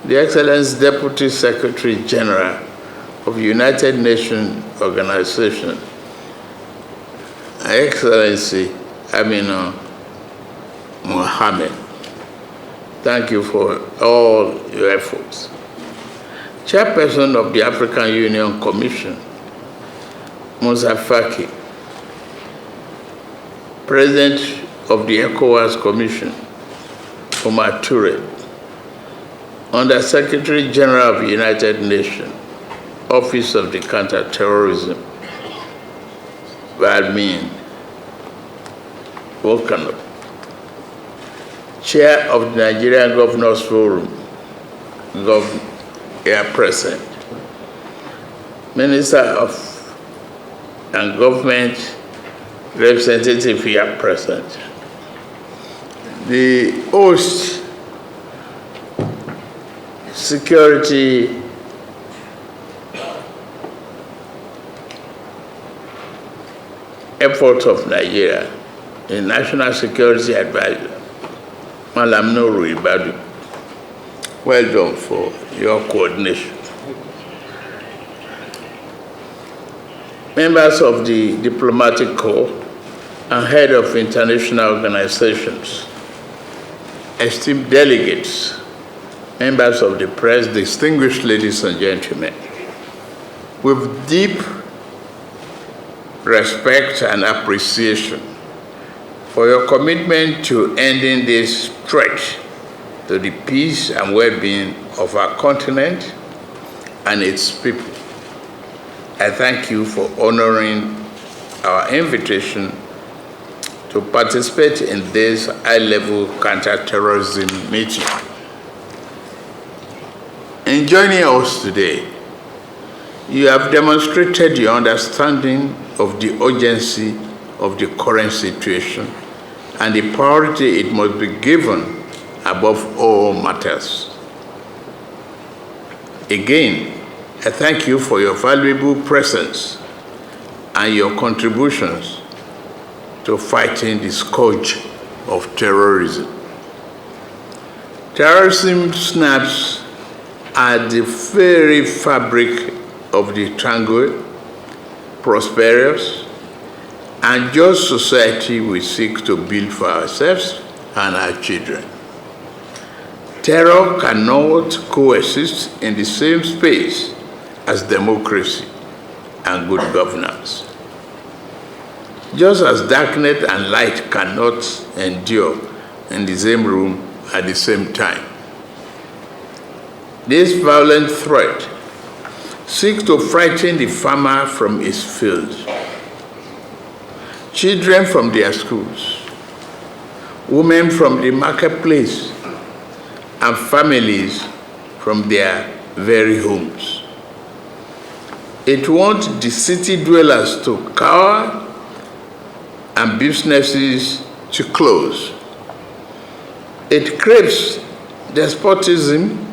the Excellency Deputy Secretary General of the United Nations Organization, Excellency Aminu Mohammed, thank you for all your efforts. Chairperson of the African Union Commission, Musa Faki, President of the ECOWAS Commission, Omar Toure, Under Secretary General of the United Nations, Office of the Counter-Terrorism, Valmin Volcano, Chair of the Nigerian Governors Forum, here present, Minister of and Government Representative here present, the host security efforts of Nigeria, the National Security Advisor, Malam Ribadu. Well done for your coordination. Members of the Diplomatic Corps and head of international organizations, esteemed delegates, members of the press, distinguished ladies and gentlemen, with deep respect and appreciation for your commitment to ending this threat to the peace and well-being of our continent and its people, I thank you for honoring our invitation to participate in this high-level counter-terrorism meeting. In joining us today, you have demonstrated your understanding of the urgency of the current situation and the priority it must be given above all matters. Again, I thank you for your valuable presence and your contributions to fighting the scourge of terrorism. Terrorism snaps at the very fabric of the tranquil, prosperous, and just society we seek to build for ourselves and our children. Terror cannot coexist in the same space as democracy and good governance. Just as darkness and light cannot endure in the same room at the same time. This violent threat seeks to frighten the farmer from his fields, children from their schools, women from the marketplace, and families from their very homes. It wants the city dwellers to cower and businesses to close. It craves despotism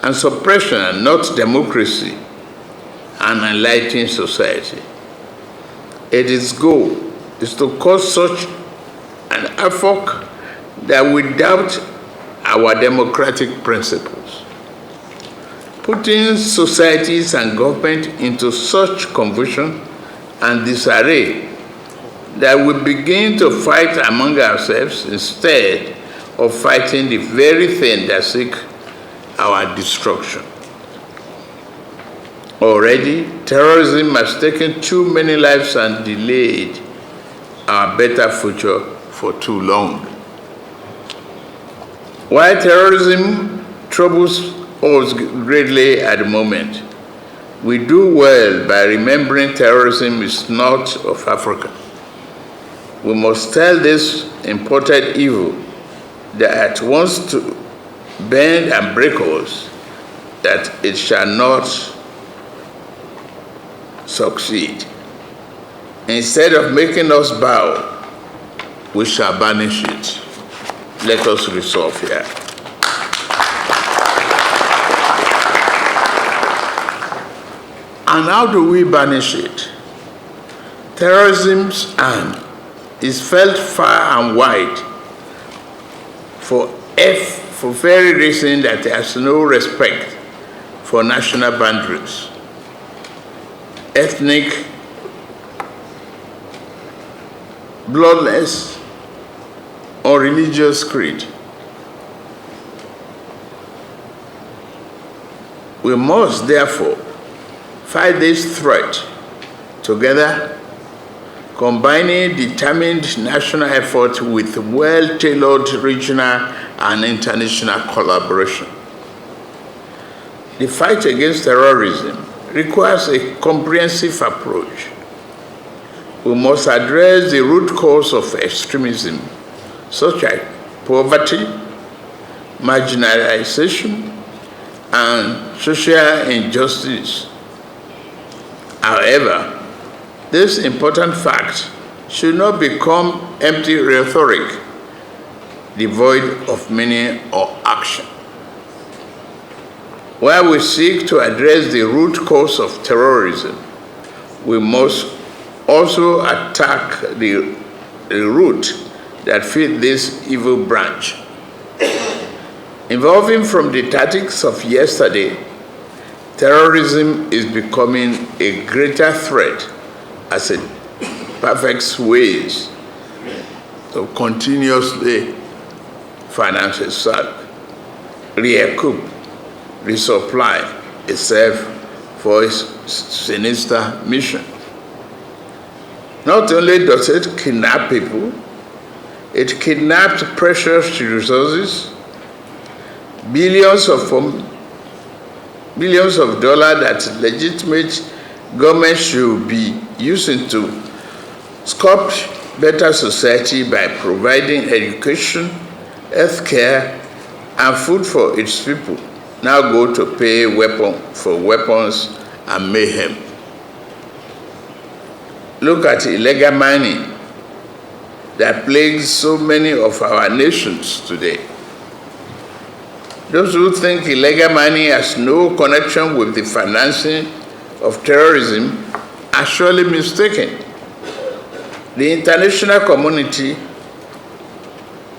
and suppression and not democracy and enlightened society. Its goal is to cause such an havoc that we doubt our democratic principles, putting societies and government into such confusion and disarray that we begin to fight among ourselves instead of fighting the very thing that seek our destruction. Already, terrorism has taken too many lives and delayed our better future for too long. While terrorism troubles us greatly at the moment, we do well by remembering terrorism is not of Africa. We must tell this imported evil that wants to bend and break us, that it shall not succeed. Instead of making us bow, we shall banish it. Let us resolve here. And how do we banish it? Terrorism's arm is felt far and wide for very reason that there's no respect for national boundaries, ethnic bloodless, or religious creed. We must therefore fight this threat together, combining determined national effort with well-tailored regional and international collaboration. The fight against terrorism requires a comprehensive approach. We must address the root cause of extremism, such as poverty, marginalization, and social injustice. However, this important fact should not become empty rhetoric, devoid of meaning or action. While we seek to address the root cause of terrorism, we must also attack the root that feeds this evil branch. Evolving from the tactics of yesterday, terrorism is becoming a greater threat as it perfects ways to continuously finance itself, recoup, resupply itself for its sinister mission. Not only does it kidnap people, it kidnaps precious resources, billions of dollars that legitimate government should be using to sculpt better society by providing education, healthcare, and food for its people, now go to pay for weapons and mayhem. Look at illegal mining that plagues so many of our nations today. Those who think illegal mining has no connection with the financing of terrorism are surely mistaken. The international community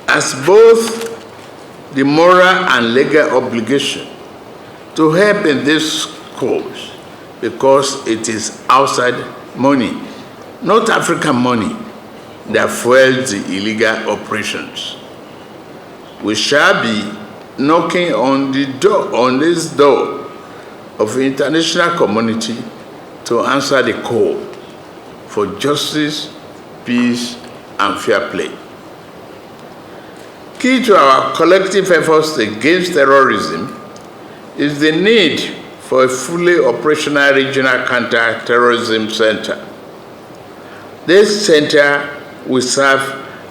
has both the moral and legal obligation to help in this cause because it is outside money, not African money, that fuels the illegal operations. We shall be knocking on this door of the international community to answer the call for justice, peace, and fair play. Key to our collective efforts against terrorism is the need for a fully operational regional counter-terrorism center. This center will serve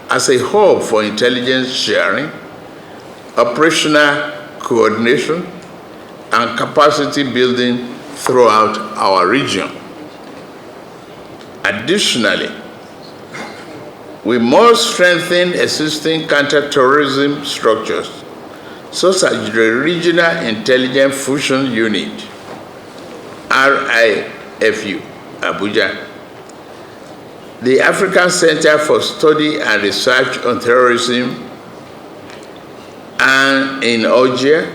as a hub for intelligence sharing, operational coordination, and capacity building throughout our region. Additionally, we must strengthen existing counter-terrorism structures, such as the Regional Intelligence Fusion Unit, RIFU, Abuja, the African Center for Study and Research on Terrorism, and in Algiers,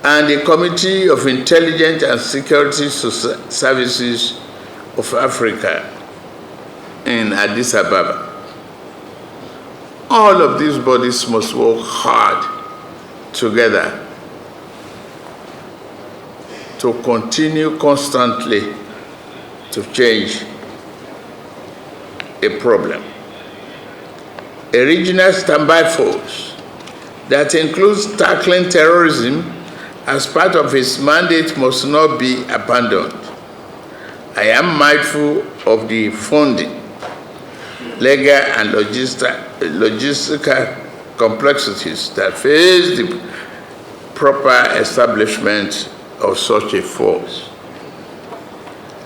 and the Committee of Intelligence and Security Services of Africa in Addis Ababa. All of these bodies must work hard together to continue constantly to change a problem. A regional standby force that includes tackling terrorism as part of its mandate must not be abandoned. I am mindful of the funding, legal and logistical complexities that face the proper establishment of such a force.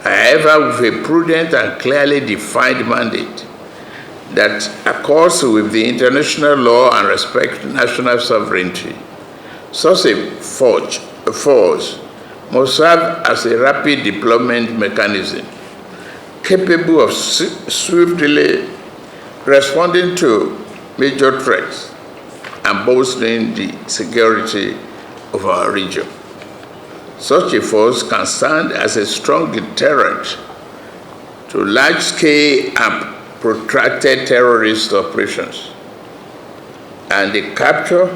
However, with a prudent and clearly defined mandate that accords with the international law and respects national sovereignty, such a force must serve as a rapid deployment mechanism capable of swiftly responding to major threats and bolstering the security of our region. Such a force can stand as a strong deterrent to large-scale protracted terrorist operations and the capture,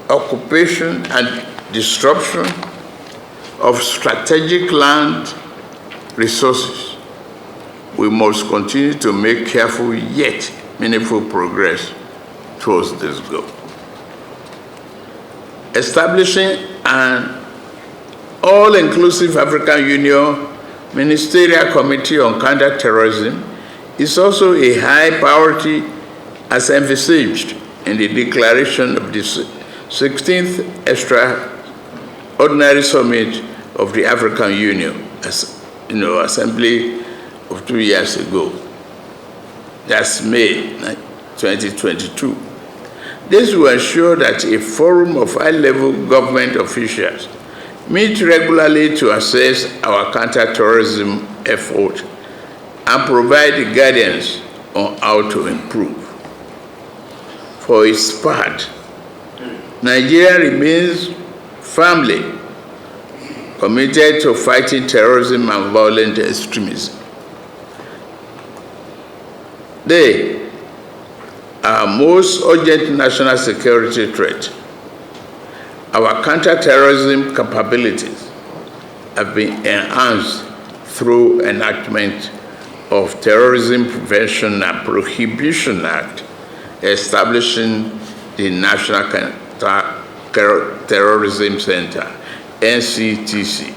occupation, and disruption of strategic land resources, we must continue to make careful yet meaningful progress towards this goal. Establishing an all-inclusive African Union Ministerial Committee on Counter-Terrorism is also a high priority as envisaged in the declaration of the 16th Extraordinary Summit of the African Union, Assembly of 2 years ago. That's May 2022. This will ensure that a forum of high-level government officials meet regularly to assess our counter-terrorism effort and provide guidance on how to improve. For its part, Nigeria remains firmly committed to fighting terrorism and violent extremism. They are our most urgent national security threat. Our counter-terrorism capabilities have been enhanced through enactment of Terrorism Prevention and Prohibition Act, establishing the National Counter-Terrorism Center, NCTC.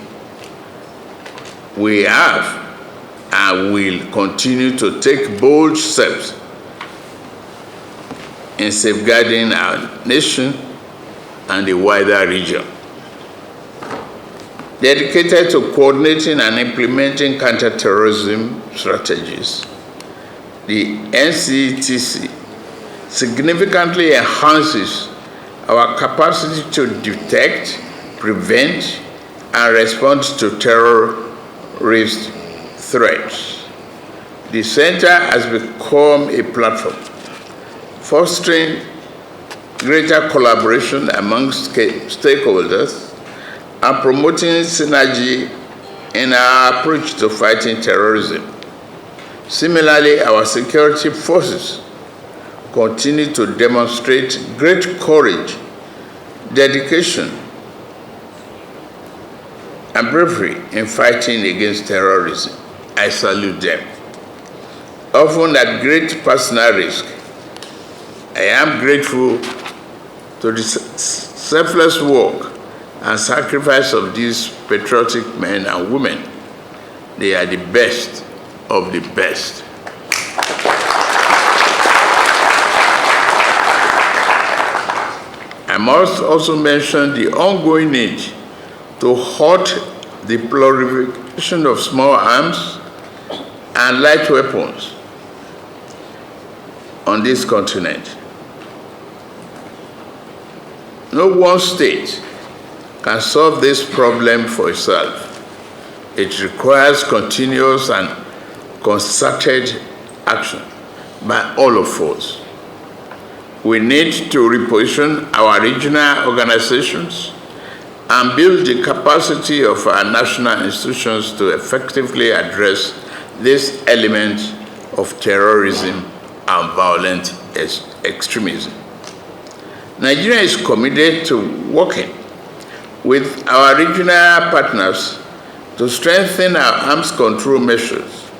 We have and will continue to take bold steps in safeguarding our nation and the wider region. Dedicated to coordinating and implementing counter-terrorism strategies, the NCTC significantly enhances our capacity to detect, prevent, and respond to terrorist threats. The center has become a platform fostering greater collaboration amongst stakeholders and promoting synergy in our approach to fighting terrorism. Similarly, our security forces continue to demonstrate great courage, dedication, and bravery in fighting against terrorism. I salute them. Often at great personal risk, I am grateful to the selfless work and sacrifice of these patriotic men and women. They are the best of the best. I must also mention the ongoing need to halt the proliferation of small arms and light weapons on this continent. No one state can solve this problem for itself. It requires continuous and concerted action by all of us. We need to reposition our regional organizations and build the capacity of our national institutions to effectively address this element of terrorism and violent extremism. Nigeria is committed to working with our regional partners to strengthen our arms control measures,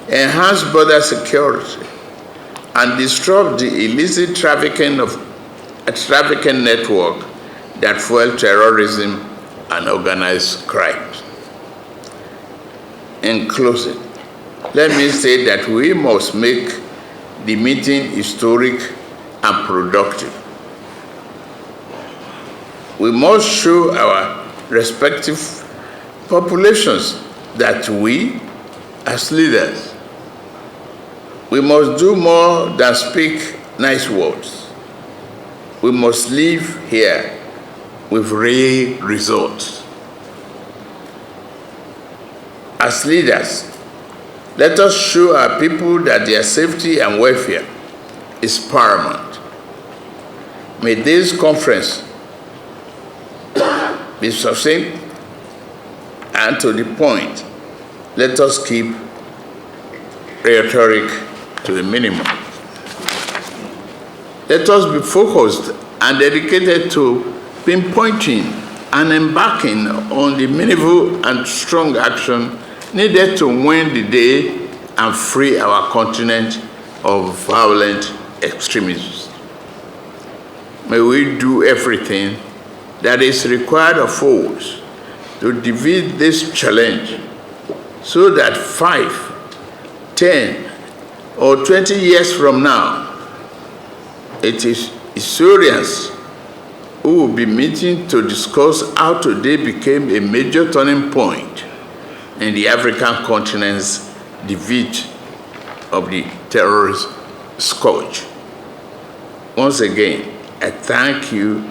enhance border security, and disrupt the illicit trafficking network that fuel terrorism and organized crimes. In closing, let me say that we must make the meeting historic and productive. We must show our respective populations that we, as leaders, we must do more than speak nice words. We must live here with real results. As leaders, let us show our people that their safety and welfare is paramount. May this conference be succinct and to the point. Let us keep rhetoric to a minimum. Let us be focused and dedicated to pinpointing and embarking on the meaningful and strong action needed to win the day and free our continent of violent extremism. May we do everything that is required of us to defeat this challenge so that 5, 10, or 20 years from now, it is historians who will be meeting to discuss how today became a major turning point in the African continent's defeat of the terrorist scourge. Once again, I thank you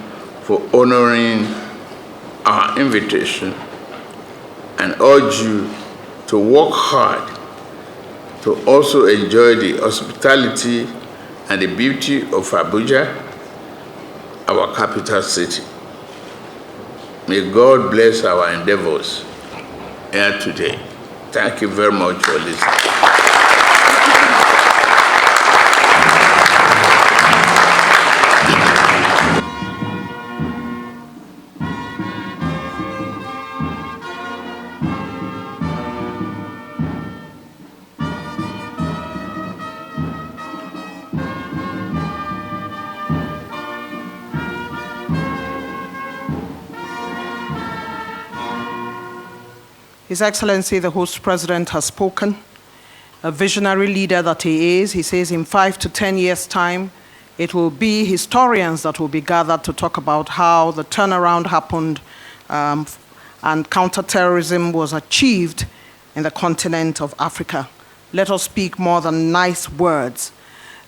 for honoring our invitation and urge you to work hard to also enjoy the hospitality and the beauty of Abuja, our capital city. May God bless our endeavors here today. Thank you very much for listening. His Excellency, the host president, has spoken. A visionary leader that he is, he says in 5 to 10 years' time, it will be historians that will be gathered to talk about how the turnaround happened and counter-terrorism was achieved in the continent of Africa. Let us speak more than nice words.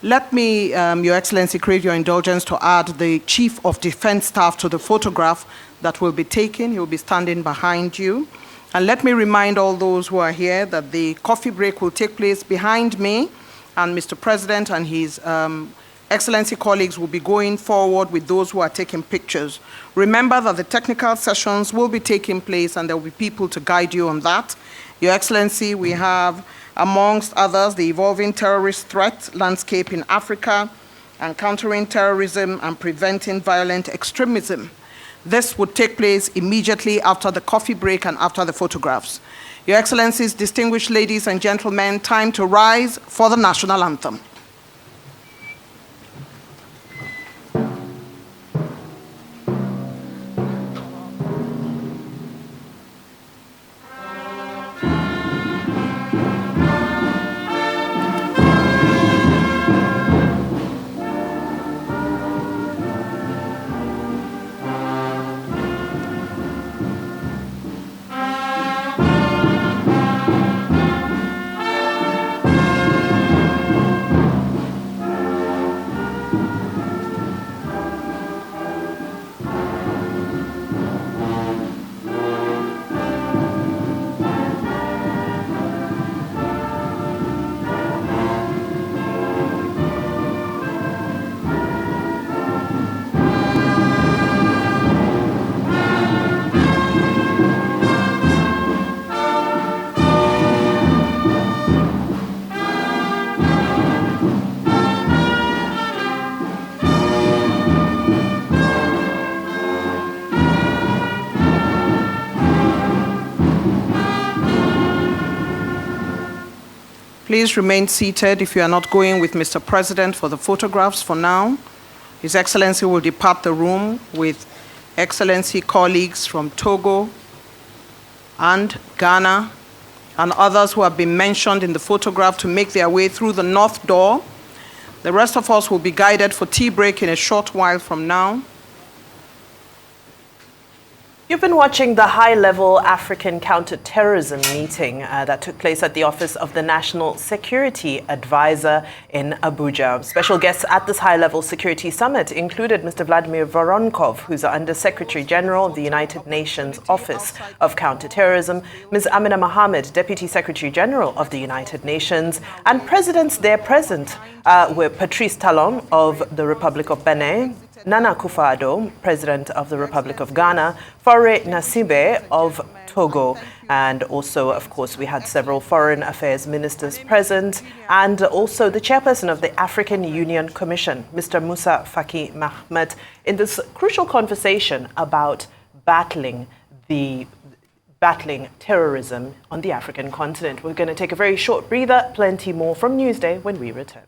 Let me, Your Excellency, crave your indulgence to add the Chief of Defense Staff to the photograph that will be taken. He will be standing behind you. And let me remind all those who are here that the coffee break will take place behind me, and Mr. President and his Excellency colleagues will be going forward with those who are taking pictures. Remember that the technical sessions will be taking place and there will be people to guide you on that. Your Excellency, we have, amongst others, the evolving terrorist threat landscape in Africa and countering terrorism and preventing violent extremism. This would take place immediately after the coffee break and after the photographs. Your Excellencies, distinguished ladies and gentlemen, time to rise for the national anthem. Please remain seated if you are not going with Mr. President for the photographs for now. His Excellency will depart the room with Excellency colleagues from Togo and Ghana and others who have been mentioned in the photograph to make their way through the north door. The rest of us will be guided for tea break in a short while from now. You've been watching the high-level African counter-terrorism meeting that took place at the office of the National Security Advisor in Abuja. Special guests at this high-level security summit included Mr. Vladimir Voronkov, who's Under Secretary General of the United Nations Office of Counter-Terrorism, Ms. Amina Mohammed, Deputy Secretary General of the United Nations, and presidents there present were Patrice Talon of the Republic of Benin, Nana Akufo-Addo, President of the Republic of Ghana, Faure Gnassingbé of Togo. And also, of course, we had several foreign affairs ministers present, and also the chairperson of the African Union Commission, Mr. Musa Faki Mahamat, in this crucial conversation about battling terrorism on the African continent. We're going to take a very short breather, plenty more from Newsday when we return.